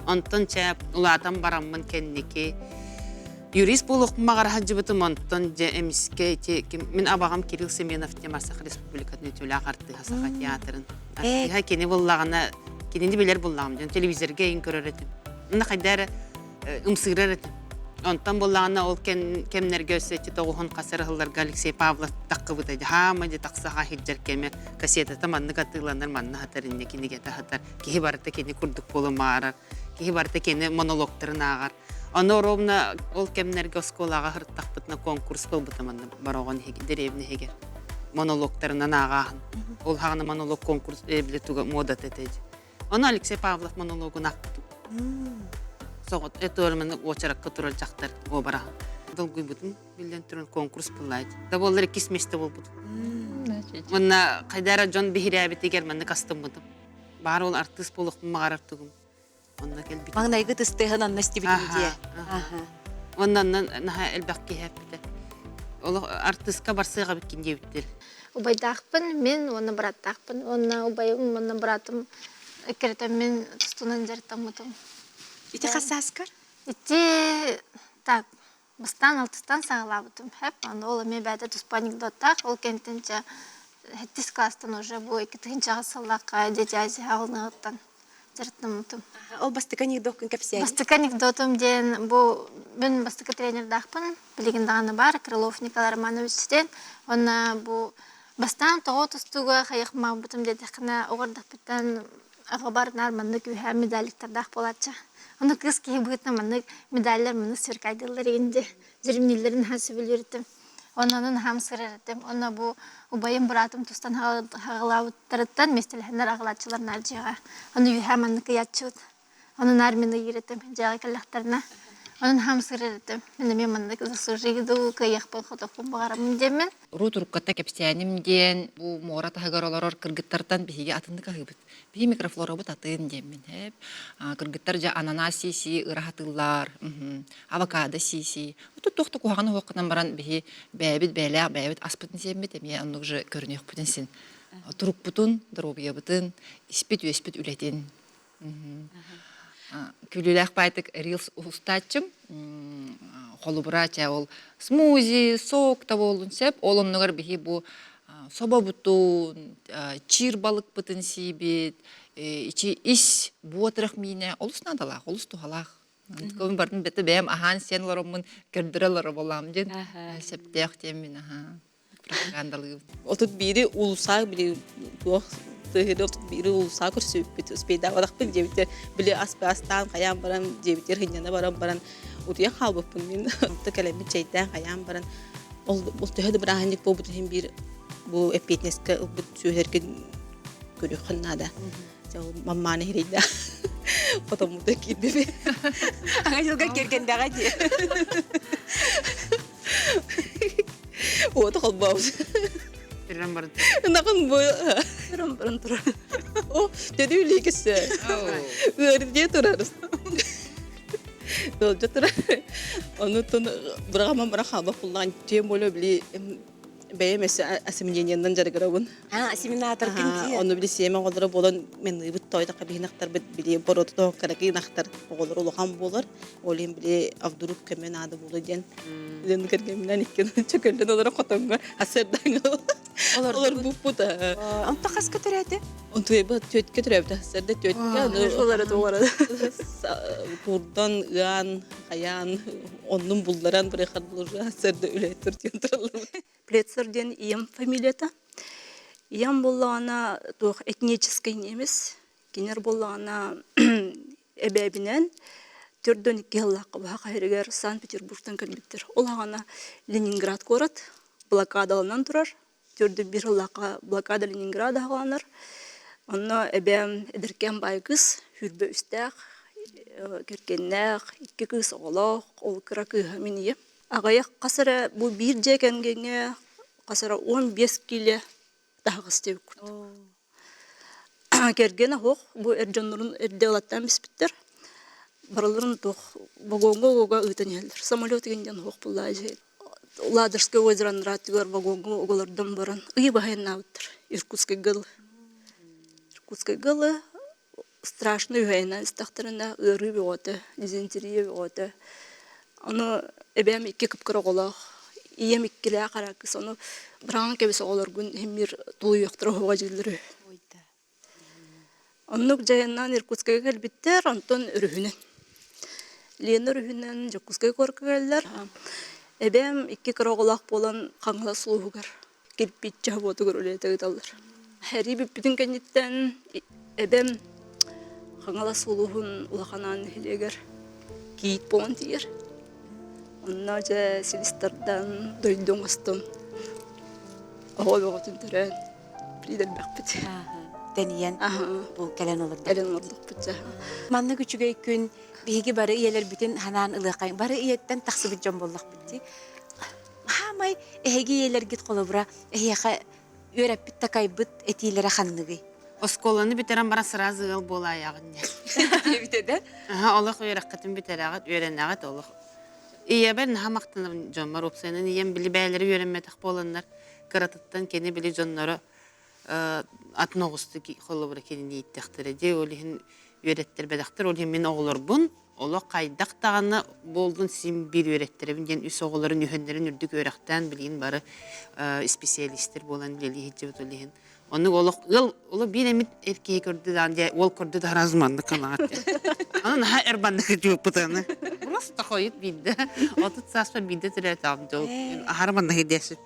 Ondan çap, ulatan baramın kendiki. Yurist buluq mağar hacıbıtım ondan emiske, min abağam Kiril Semenov Temarsak Respublikatını tüyle ağarttı Hasaqa teatrın. Ha keni bullağına, kenindi bilir bullağım, televizorga en köröretim. Ona kadar ımsıraretim. Ondan bullağına ol kemler gösterdi, toğuhun qasırğıllarga Alexey Pavlov taqqı bıtaydı. Hama de taqsağa hiccar keme kasiyata tamanını qatıqlanır, manna hatarınne keni geta hatar. Kehi barıta keni kurduk bolu mağarar, kehi barıta keni monologtарын ağar. Onu ровно ol kemlerge skolağa hırttaqpıtına konkurs bol bıtamanna baroğun derevni heger. Monologtарынан ağağın. Ol hağına monolog konkurs biletuga modat etedi. Onu Alexey Pavlov monologun aqpıtı. Soğut, et örmeni oçarak kıtırılacaqtar o barağı. долгуйбутун билен туран конкурс буллайт. Да боллар кисместе болбут. Онна кайдара жон бихирәбитигер манны кастымбытым. Бар ол артист болуктун магарартыгым. Онна келбит. Маңнайгы тыстыгын аннасти битинде. Оннан наха элбакки хәппите. Ол артистка барсыга биткин дебиттер. Убайдақпын, мен оны бұраттақпын. Оны убайым, оны бұратым. Керетем мен тұстынан жартамытым. Ити қасаскар? Ити, так, бұстан алтыстан сағылабытым. Хәп, ол мен бәді тұспаник доттақ, ол кентінче хеттис кластан уже бұл екітігінші ғасыллаққа дети ази ағылнығыттан жартамытым. Ол бастыка анекдотын кәпсәйін? Бастыка анекдотым ден, мен бастыка тренердақпын, білігіндағаны бар, Крылов Николай Романовичтен. Оны бұл бастан тоғы тұстуға қайықма бұтым дедіқіне оғырдақ біттен ағыбарынар мұнық үйә медаліктердақ болатша. Оны қыз кейі бұғытна мұнық медалілер мұнық сверкайдылар егінде жүрімнелерін хасы білердім. Онының хам сырырдым. Оны бұл ұбайым бұратым тұстан ғалауыттарыттан местелхендер ағылатшыларын аржыға. Оны үйә мұнық ятшуд. Оның армені еретім жағы кәліқтарына. Onun hamsır ettim. Мен мындык зусужиду кыяқпын хотоқпын бағарым демен. Рутурукката кепсяним ден, бу мора тахагаролорор кыргыттартан бихиге атынды кахыбыт. Бихи микрофлора бут атын демен. Кыргыттар жа ананас сиси, ырахатылар, авокадо сиси. Уту тоқты куханы хоқынан баран бихи бәбіт бәләқ, бәбіт аспытын сембет, еме аннық жа көрінеқ бүтін сен. Турук бутын, дробия бутын, испет үлетен. Күліләқ байтық рилс ұстатчым, қолыбыра ча ол смузи, сок та болын сеп, ол онығыр бейі бұл соба бұтын, чир балық бұтын сейбет, ичи ис бұатырық мейіне, ол ұснадалақ, ол ұстуғалақ. Көмін бардың бәті бәйім ахан сен ларымын көрдірелері болам ден, септеқ демен ахан. Отут бири улуса бири тыгыдык бири улуса көрсөппүт спейда вадакпын жебитер биле аспастан каян баран жебитер хинjana баран утуя халбыппын мен текелеми чейден каян баран ол тыгыды браханик болбут хим бир бу эпетнеске бут сөһерген көрөхнада мамманы хирейда потому что кибе Ага жылга кергендага же. Вот холбаус. Перембард. Накын бу. Перембард тур. О, деди үлегесе. Өрде турарыз. Дол жатыр. Онутун бурагама барахаба куллан тем боло били бәйемесе ассимиленияндан жарыгарабын. Ассимилятор кимди? Оны били семен олары болон мен ыбыт тойда кабинактар били бороту токараки нактар олар улган болар. Олен били авдуруп кемен ады болу ден. Ден кергемнен иккен чөкөлдөн олар котомга асырдан. Олар бупута. Онта кас көтөрөдү? Онту эбе төткө төрөбү. Асырда төткө. Олар тоғара. Турдан ыан, аян, онун булларан бир хадылы асырда үлетир тентрлар. Плецерден ием фамилията. Ием боллағана тух этнический немес. Кенер боллағана эбәбінен түрден 2 жыллаққа баға әрігер Санкт-Петербургтан кәлбеттер. Олағана Ленинград город, блокадалынан тұрар. Түрді 1 жыллаққа блокада Ленинград ағаланыр. Онна әбәм әдіркен бай кыз, хүрбі үстәқ, керкеннәқ, 2 кыз оғылақ, ол кыра кыға мен ие. Ағаяқ қасыра бұл бір жекенгенге қасыра 15 келе дағыз деп күрді. Кергені хоқ, бұл әржанларын әрделаттан біспіттер. Бараларын тоқ, вагонға өтін елдер. Самолет егенден хоқ бұл лайжы. Ладырскай озеран ратығар вагонға оғалардан баран. Үйі бағайын ауыттыр. Иркутскай гылы. Иркутскай гылы страшны үйайынан істақтарына ұры беғоты, дизентерия беғоты. Onu ebem 2 kıpkıra olaq, iyem 2'lere qarakız. Onu bırakın kebisi olur gün hem bir tulu yoxturu hoğa jilleri. Onu jayandan Irkutskaya gelbitter, ondan ürühünen. Leni ürühünen Irkutskaya korku geldiler. Ebem 2 kıra olaq bolan qanğla suluğugar. Gelbit jahbotu görülete gidalar. Heri bütün kenitten ebem qanğla suluğun ulaqanan hileger giyit bolan diyer. Ondan önce Silistar'dan doydum astım. Oğul oğutun tören. Bridel bekbeti. үктениен бу келен олорду. Келен олордук бит. Манны күчүгөй күн биги бары иелер бүтүн ханан ылыкай бары иеттен таксыбыт жон боллак битти. Хамай эги иелер гит колобура эяка өрөппит такайбыт этилере ханныгы. Осколаны битерен бара сразу ыл бола ягын. Битеде? Олох өрөккөтүн битерагат өренагат олох. Ия бен хамактын жонмар опсенен ием били бәлери өренметек боланнар. Кыратыттан кени били жоннору атногусту холобура кени нииттектер де олихин өреттер бедактер олихин мен оголорбун. Олох кайдак таганы болдун сим бир өреттеребин ген үс оголорун үхөннөрүн үрдүк өрөктөн билген бары специалисттер болан билели хиджебет олихин. Onu olu bir emit erkeği gördü de anca ol gördü de razmandı kanaat. Onun ha erbandı kıcı pıtanı. Burası da koyut bildi. Otut saspa bildi türe tamdı. Harmandı hediyesi.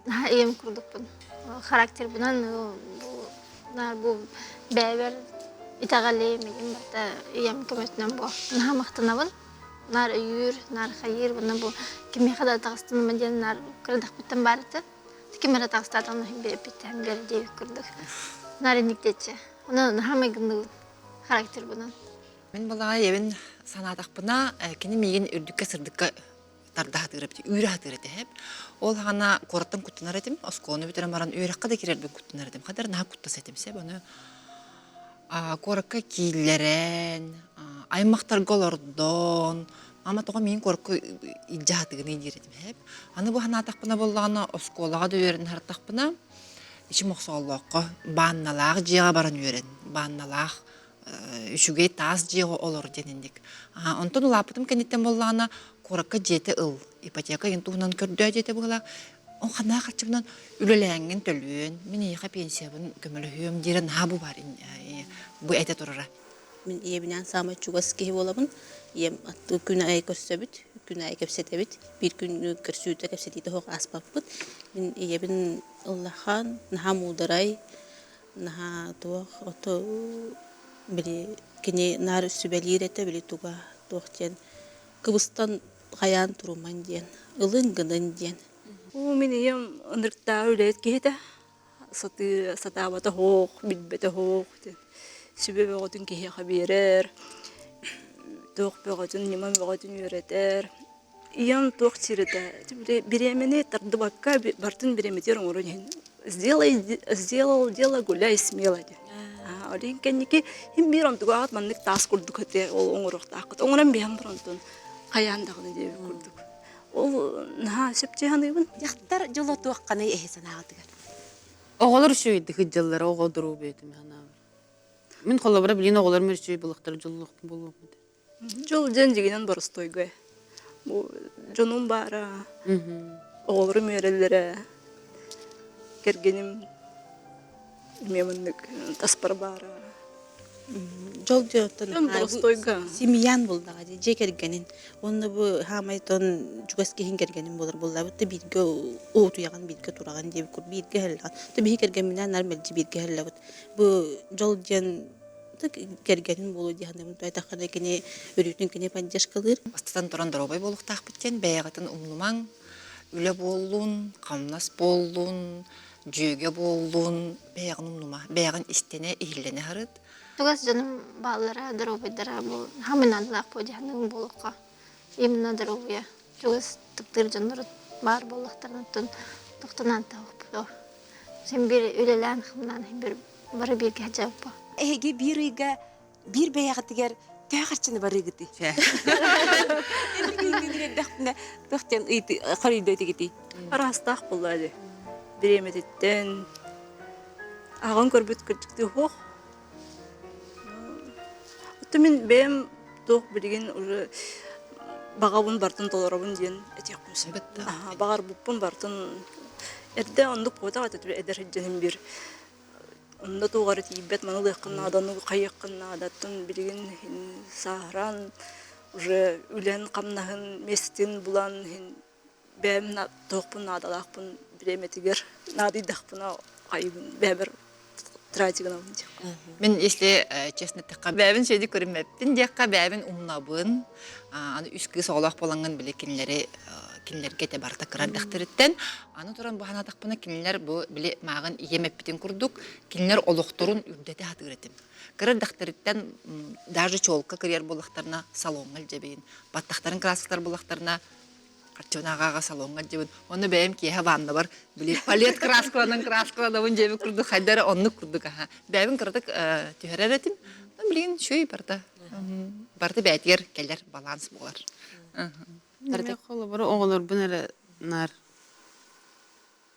Ha iyim kurduk bunu. Karakter bunan bu beyber itagali miyim bata iyim kömötünden bu. Naha mahtına bul. Nar yür, nar hayır bunu bu. Kimi kadar tağıstın mı nar kırdık bitten barıtı. Kimera tağıstatan hem bir hem bir diye kurduk. Narinlikteçe. Onun hamagını karakter bunun. Мен бала evin sanataqpına kini megen ürdükke sırdıkka tarda hatırıp üyre hatırıp hep. Ol hana korattan kuttunar edim. Oskonu bitiren baran üyrekka da kirer ben kuttunar edim. Kadar naha kuttas edim seb onu. Korakka killeren, aymaqtar golordon. Ama toğa men korakka ilja hatırını diredim hep. Ana bu hana taqpına bollağına oskolağa da öğren har taqpına. İçi moqsallıqqa bannalaq jiğa baran öğren. Bannalaq Üçüge taz jiğı olur denendik. Ondan ulapıtım kenitten bollağına korakka jete ıl. İpoteka entuğunan kördüğe jete bolla. O xana qaçımdan ülelengin tölüğün. Meni yaqa pensiyabın kömölühüm diren ha bu var. Bu ete turara. Min iya binen sama çugas kehi bolabın. Yem attı güne ay kösebit, güne ay kepsetebit. Bir gün körsüte kepsetite hoq asbapıt. Min iya bin Allah'an naha mudaray, naha tuaq oto bili kini nar sübelirete bili tuga tuaqten. Kıbıstan qayan turuman diyen, ılın gının diyen. O min iyim ınırkta öyle kehide. Satavata hoq, bilbete hoq. Sübebe odun kehi haberer. Tuq beğodun, niman beğodun öğreter. İyam tuq çiride. Biремени tardı bakka bartın biremeter onu. Сделал дело, гуляй смело. Олин кенники хим бирам тугат маннык тас курдук хете ол оңорок такыт. Оңоран бем бронтон каяндагыны деп курдук. Ол на сепче ханыбын. Яктар жоло туакканы эхесен агытыгар. Oğullar şöydü hıccalara oğul duru beydim hana. Min kolabara bilin oğullar mürşüy bulaqtar jolluqtun bolu. Жол жен барыстойга. Bu jonum bara. Oğullarım öğrenlere. Kergenim bilmemenlik taspar bara. Jol jotun. Barыстойга. Simiyan bulda gaji je kergenin. Onu bu hamayton çugas kehin kergenin bolar bolla. Bu birge o tuyagan birge turagan diye kur birge helgan. Tabii kergeminden normalci birge helgan. Bu jol jen kergenin bolu diye hanım taytakana kene örütün kene panjaş kalır. Astadan toran darobay boluq taqpıtten beyagатын umnuman üle bollun, kamnas bollun, jöge bollun, beyagın umnuma, beyagın istene ihillene harıt. Tugas canım bağlara darobidara bu hamın adlaq pojahanın boluqa. Imna darobiya. Tugas tıktır canları bar boluqtarın tun toxtanan tawq. Sen bir ülelen xımdan bir barı bir gajabpa. Ege bir iga bir beyatıgar tağarçını barıgıtı. Daqtına toxtan iti xarido tigiti. Arastaq bulladı. Biremetitten ağın körbüt kırtıktı hoq. Otumin bem toq bilgin bağabın bartın tolarabın diyen etiyaqmısı. Bağar bupun bartın erde onduk kota atatır eder heccenin bir. Onda tuğarı tibet manı lıqınna adanı qayıqınna adatın bilgin sahran ülen qamnahın mestin bulan bem toqpun adalaqpun biremetiger nadidaqpuna qayıbın beber тратиган. Мен, если честно, таққа бәбін сөйді көрінмеппін, деққа бәбін умнабын, аны үс кыз оғылақ боланған біле кинлерге те барта кырардақтырыттен, аны туран бұхана тақпына кинлер бұл біле мағын иемеппітін күрдік, кинлер олықтырын үрдеті хатығыретім. Кырардақтырыттен даже чолка кірер болақтарына салоңғал жебейін, баттақтарын краскалар болақтарына Чонағаға салонға жебін. Оны бәйім кейі ванна бар. Біле палет краскаланын жебі күрді, қайдары онны күрдік. Бәйім кірдік түйер әретім. Білген шөй барда. Барды бәйтер келер баланс болар. Неме қолы бұры оғылыр бұн әрі нар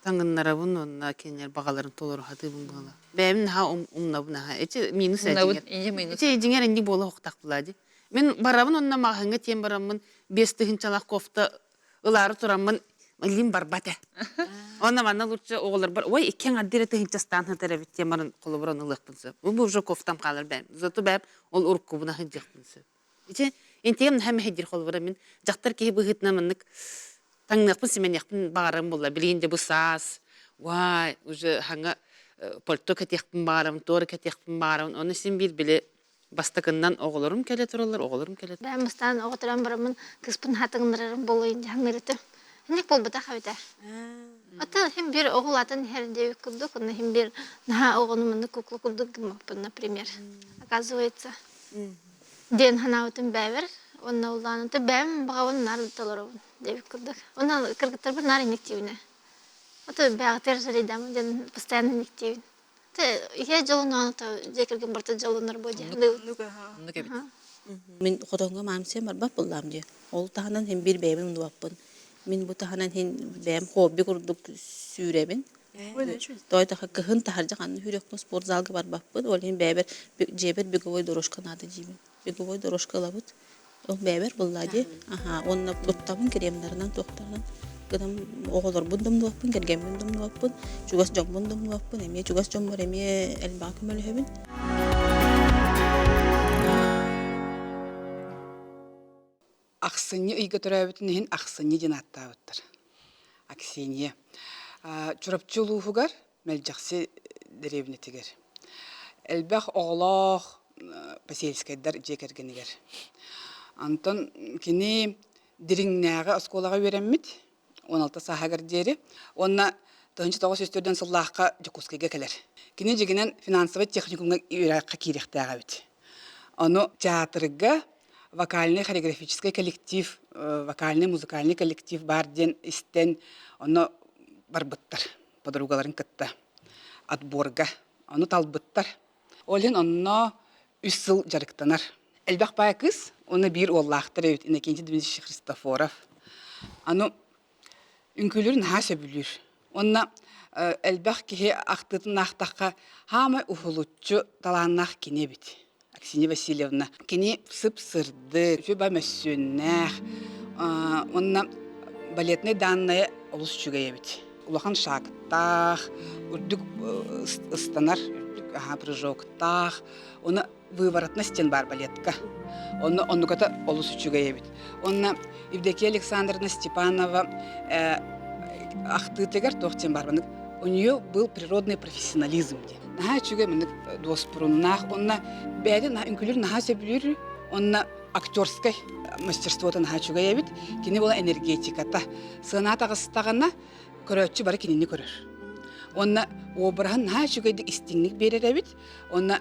таңғыннара бұн, онына кенер бағаларын толыру хаты бұн бұғала. Бәйім наға умна бұн аға. Эче минус әтігер. Эче ежіңер әнді болы оқтақ бұлади. Мен барабын онына мағыңға тем барамын 5 тыгынчалақ кофта ылары турамын, лим барбата. Онна манна лучше оғылар бар. Ой, иккен аддире тыгынчастан хатарабит темарын қолы бұрын ылықпынсы. Бұл уже кофтам қалар бәйім. Зато бәйім ол ұрыққы бұна хыджақпынсы. Иче, интегем нәхәмі хеджір қолы бұрын мен жақтар кейі бұғытна мұнық таңнақпын семен яқпын бағарым болла. Білгенде бұл сас. Вай, уже хаңа польто кәтеқпін бағарым, торы кәтеқпін бағарым. Оны сен біле бастакыннан оғылырым келе тұралар, оғылырым келе. Бәм мұстан оғытыран барымын, кіспін хатыңдырарым болуын жаңырыты. Әнек бол бұта қабыта. Аты хем бір оғыл атын хәрінде өкілдік, оны хем бір наға оғынымынды күклі күлдік гіміппін, например. Оказывается, ден ханауытын бәвір, оны ұлланыты бәм бағауын нарды таларауын деп өкілдік. Оны кіргіттар бір нар инективіне. Аты бәғытер жаридамын, ден постоянно инективін. Я жалуна ата жекерген барта жалунар боди. Мен хотонга мамсе марба буллам ди. Ол таханан хем бир бебин дуаппын. Мен бу таханан хем бем хобби курдук сүребин. Той таха кыхын тахаржаган хүрөкнө спорт залга барбаппын. Ол хем бебер жебер беговой дорожка нады жибин. Беговой дорожка лабыт. Ол бебер буллади. Аха, онна туттабын кремнарынан токтардан. Кадам оғылар бұндым дуаппын, керген бұндым дуаппын, чугас жом бұндым дуаппын, әме чугас жом бар, әме әлбақым әлі хөбін. Ақсыны үйгі тұрабытын ең ақсыны ден аттабыттыр. Аксения. Чурапчылу ғығар, мәл жақсы дәребіне тегер. Әлбәқ оғылақ пасельскайдар жекергенігер. Антон кені диріңнәғы осколаға вереммет, 16 сахагар дері, онна 1994-ден сыллаққа жүкускайға келер. Кені жегінен финансовый техникумға үйраққа керектіға өт. Оны театрыға вокальный хореографический коллектив, вокальный музыкальный коллектив бар ден істен, оны барбыттар, подругаларын кітті. Отборға, оны талбыттар. Олен онына 3 сыл жарықтанар. Әлбәқ бай кыз, оны бір оллақтыр өт, Иннокентий Дмитриевич Христофоров. Аны үнкөлерін хаса бүлір. Онна әлбәқ кеге ақтытын ақтаққа хамай ұхылытчы таланнақ кене бет. Аксинья Васильевна. Кене сып-сырды, жөба мәссөннәқ. Онна балетный данная олыс жүгәе бет. Улахан шақтақ, үрдік ыстанар, прыжоктақ. Оны выворотна стен бар балетка. Оны ката олыс жүгәе бет. Онна Евдокия Александровна Степанова ақтытығар тоқтен бар. У нее был природный профессионализм. Наха чуга меник доспруннах, онна бәді үнкілер наха сөбілер, онна актерскай мастерствота наха чуга ебит, кені бола энергетиката. Сынат ағыстағана көрөтчі бары кенені көрір. Онна обырған наха чугайдық истинlik берер ебит, онна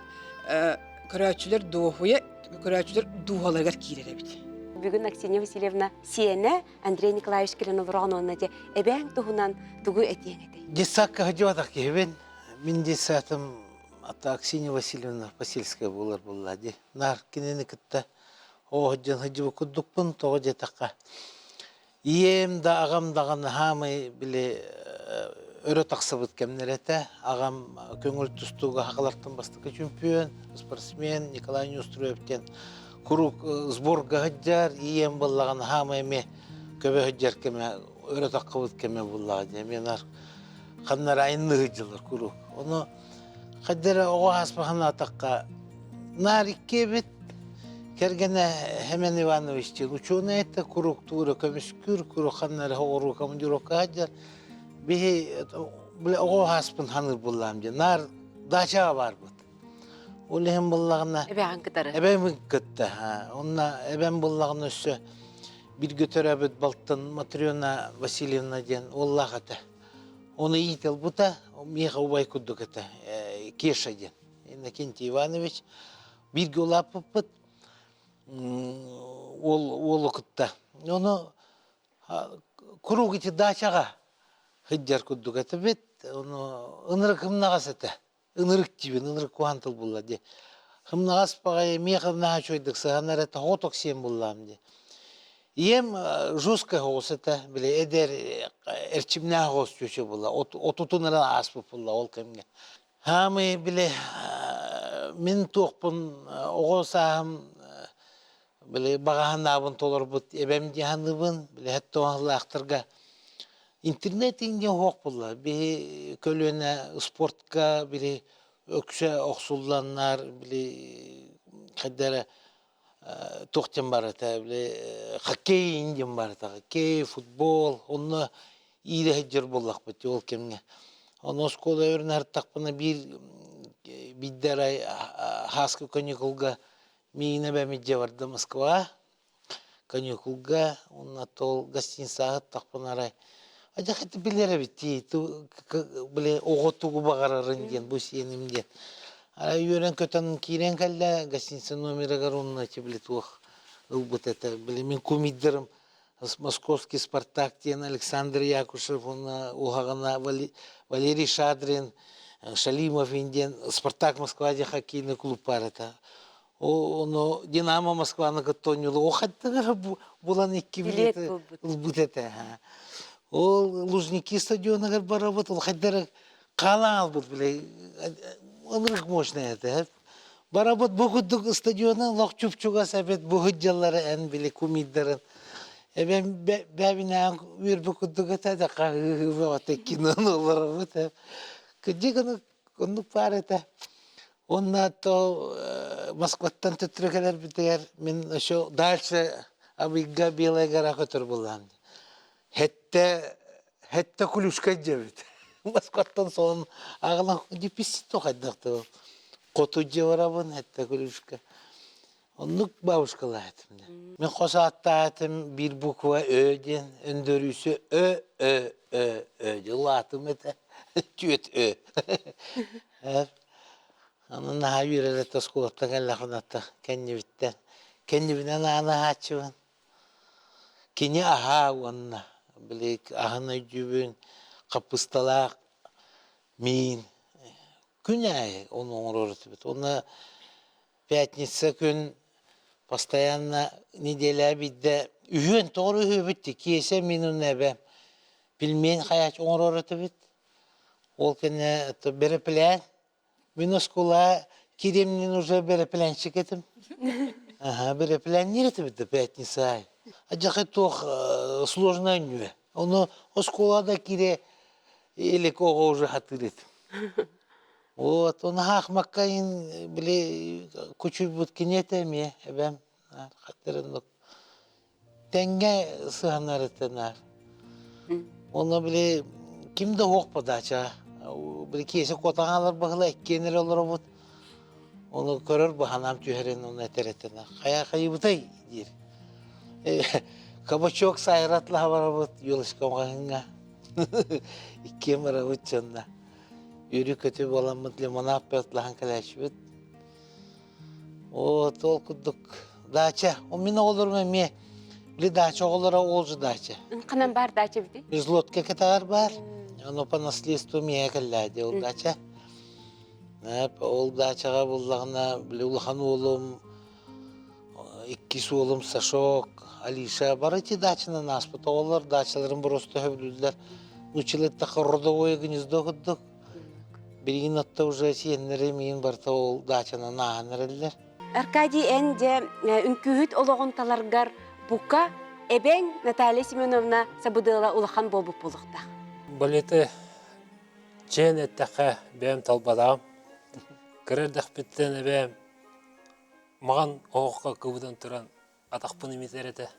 көрөтчілер доғуя, көрөтчілер дуғаларғар кейрер ебит. Бүгін Аксинья Васильевна сиене Андрей Николаевич Кирилов Рононна де эбәң туғынан туғы әтең әтей. Десакка хадиватақ кебен, мен десатым ата Аксинья Васильевна Пасельская болар болады. Нар кенені кітті оғыджан хадивы күддікпін тоғы жетаққа. Ием да ағам дағаны хамай біле өрі тақсыбыт кемнер әті. Ағам көңіл тұстуға хақылартын бастықы чемпион, спортсмен Николай Неустроевтен Курук сборга хаджар, ием боллаган хамайме көбе хаджар кеме, өрі таққыбыт кеме боллаган. Менар қаннар айынны хаджалар курук. Оны хаджара оға аспахана таққа нар икке бет, кергене Хемен Ивановичтен ученый это, курук тура көміскүр, курук қаннар хоғыру командировка хаджар. Бихи оға аспын ханыр боллаган. Нар дачаға бар бұд. Ол ем болағына... Эбәғын кытары. Эбәм кытты. Онна эбәм болағына өсі bir götürəbət baltın Матрёна Васильевна ден Оллах ата. Оны ител бұта, меха убай күддік ата, Кеша ден. Иннокентий Иванович bir олап бұт, ол ұқытта. Оны күругіті дачаға хыджар күддік ата бет, оны ынырық хымнағас ата. Ынырық тибен, ынырық куантыл бұлла де. Хымнағас бағай меха наға чойдық сағанар ата отық сен бұллам де. Ем жестко голосата, били эдер эрчимна голос чучу була, отутунара аспы була ол кемге. Хамы били мен тоқпын оғосам били багаһанабын толорбут, эбем диһаныбын, били хәтта оңлақтырга интернет инге хоқ була, били көлөне спортка, били өксө оқсулланнар, били хәддәре тоқтен барата, хоккей инден барата, хоккей, футбол, онна ире хеджер боллақ бөте ол кемге. Оны скола өрін артақпына биддер хаскы каникулга мейіне бәмедже барды Москва, каникулга, онна тол гостиница ағыттақпына арай. Ажақ әті білері бітті, оғытуғы бағарарын ден, бұл сенімден. Юрен көтанын кирен калда гостиница номера гарунна чеблет ох ылбыт это мен кумиддерим московский Спартак тен Александр Якушев он угагана Валерий Шадрин Шалимов инден Спартак Москва де хоккейный клуб бар это оно Динамо Москва на готонюлы охаттыгара булан икки билет ылбыт это ол Лужники стадионыгар барабыт ол хаддара калаң албыт биле Онрық мощный это. Баработ бұғыдық стадионы лоқчупчуға сәбет бұғыджалары ән білі кумиддарын. Әбен бәбінен үйір бұғыдық әтәді қағығы өте кинон олары бұты. Күдігіні күндік бар әті. Онна то Москваттан түттіргелер бітер. Мен шо дальше абыйға белай ғара көтір болам. Хәтті күлішқа жабыт. Москваттан соң ағылан деписит тоқайдақты. Қоту жеварабын, әтті күлішкі. Онлық бабушкалы әтім. Мен қоса атта әтім бір буква өден, өндөрісі латым әті, түйет Onun daha yürüyle toskulakta kallakınatta kendibitten. Kendibinden ana açıvan. Kini aha onna. Bilek ahına cübün, kapıstalak, min. Күнәй onu öğretip. Ona пятница gün постоянно неделя бидде үйен тоғры үйе бітті. Киесе минун нәбе. Пилмен қаяч onu öğretip. Ол кені береплен. Мен оскула киремнен уже берепленчик етім. Ага, береплен не ретіп пятница. А жақы тоқ сложно нюе. Оны оскулада кире или кого уже хатыр етім. Вот, он хақмаққайын біле күчір бұткін етеме, әбәм, қаттырын тәңге сығанар етенар. Оны біле кімді оқпадача, біле кесі қотаңалар бұғыла әккенер олар бұд. Оны көрір бұғанам түйерен оны әтер етенар. Қая қайы бұтай, дер. Кабачок сайратлаға бара бұд, елішкамғағынға. Иккен бара бұд жонда. Yürü kötü bolamıt limonat pörtlahan kalaşıbıt. O tol kudduk daça. O mina olur mu mi? Bili daça olara olcu daça. Kanan bar daça bidi? Izlotka katar bar. Onu по наследству miye kalladı ol daça. Hep ol daçaga bullağına bili ulhan oğlum, ikkisi oğlum Saşok, Alişa. Barıti daçına naspıta olur. Daçaların просто hövdüdüler. Училетта родовое гнездо kudduk. Бірген отта уже сеннері мен барта ол дачана нағанырылдер. Аркадий әнде үнкүхіт олығынталарғар бұқа әбәң Наталья Семеновна сабыдыла улахан болбып болықта. Балеті жән әттіқі бәм талбадам. Кірердіқ біттен әбәм маған оғыққа көбідан тұран атақпын еместер әті.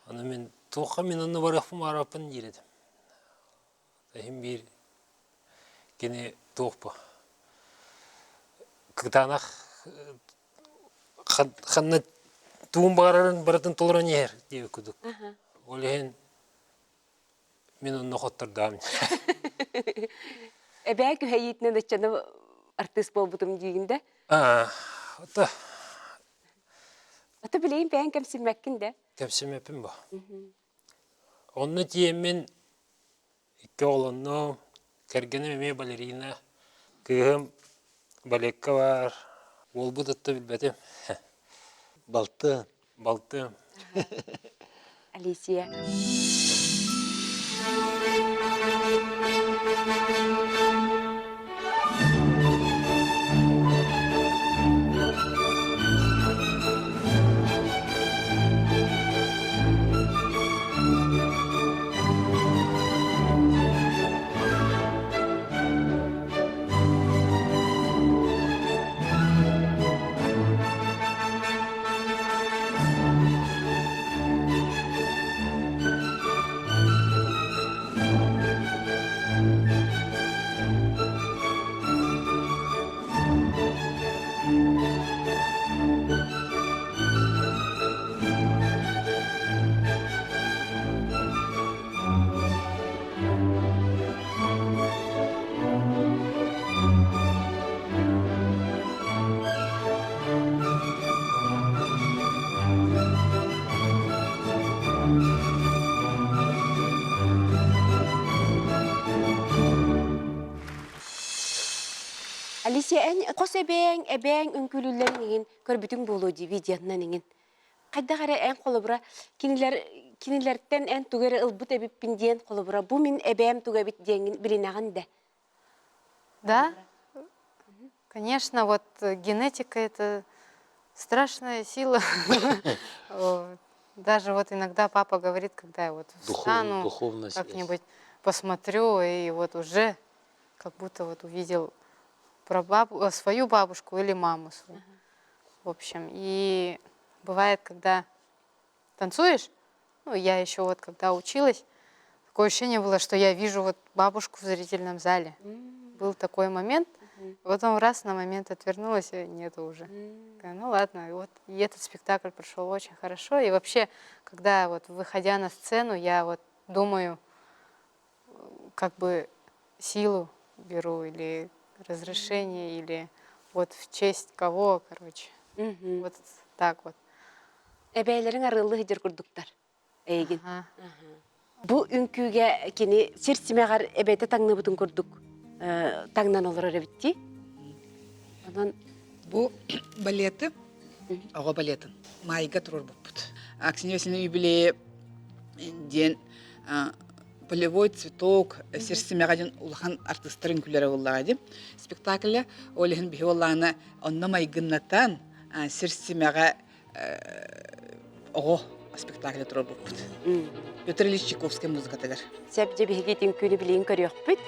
Оны мен туққа мен оны барақпын арапын ередім. Әйім бір Кені тоқпы. кытанах ханна туум баратын толорон ер деп күдік. Олеген мен оны хоттырдам. Эбәк үһәйитне дәчәне артист болбутум дигәндә. Ата Білейін бәйін кәмсілмәккін дә? Кәмсілмәппін ба. Онны тиеммен икі олынны кәргені мәме балерина күйім балекка бар. Ол бұдытты білбәтім. Балты. Балты. Алисия. Алисия, қос әбәң үңкілілерін көрбітің болу дивидиянынан еңін. Қайда қара ән қолыбыра, кенелерден ән түгері ұлбыт әбіппін дейін қолыбыра, бұл мен әбәм түгәбіт дейін білін ағын да? Да, конечно, вот генетика — это страшная сила. Даже вот иногда папа говорит, когда я вот встану, как-нибудь посмотрю, и вот уже как будто вот увидел свою бабушку или маму свою. В общем, и бывает, когда танцуешь, ну, я еще вот когда училась, такое ощущение было, что я вижу вот бабушку в зрительном зале. Был такой момент, потом раз на момент отвернулась, и нету уже. Ну ладно, и этот спектакль прошел очень хорошо. И вообще, когда вот выходя на сцену, я вот думаю, как бы силу беру или разрешение, или вот в честь кого, короче. Вот так вот. Әбәйлерің арылы хидер күрдіктар, әйгін. Бұл үнкүйге кені серсімеғар әбәйті таңны бұтын күрдік. Таңнан олар әрбітті? Бұл балеты, оға балетін, майға тұрыр бұппыт. Аксинья Васильевна юбилее ден полевой цветок, серсімеғаден улахан артистерін күлері олады. Спектаклі олығын бі олағына онна майғыннатан серсімеға оғы спектаклі тұрыр бұппыт. Петр Ильич Чайковский музыка тегер. Сәбде бігетін күні білейін көріяқ бұд?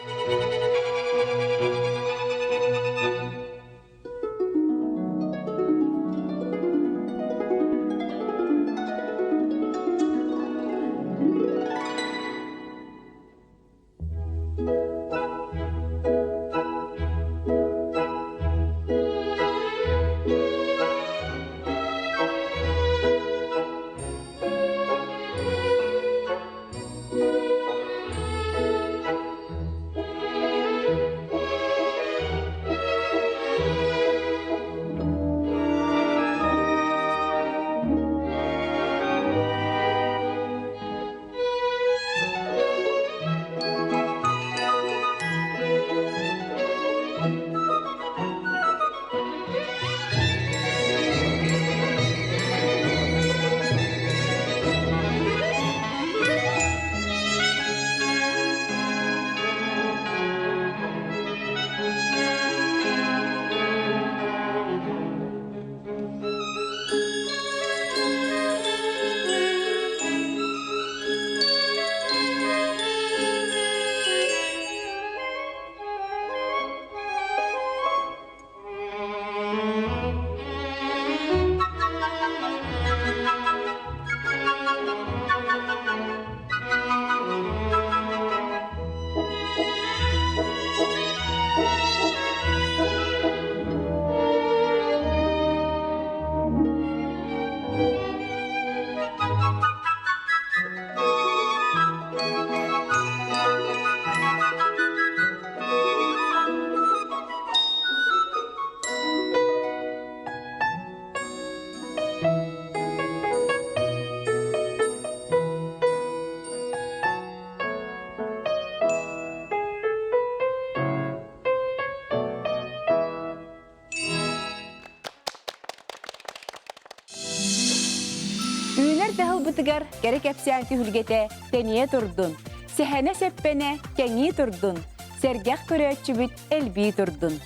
Келер дahıl бытыгар керек әпсән күхілгете тәния тұрдын. Сәхәне сәппәне кәңи тұрдын. Сәргәқ көрәтчі бүт әлбей тұрдын.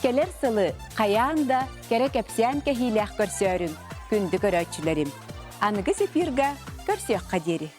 Келер сылы қаяанда керек әпсән кәхиләқ көрсөрін күнді көрәтчілерім. Анығы сепирға көрсөк қадері.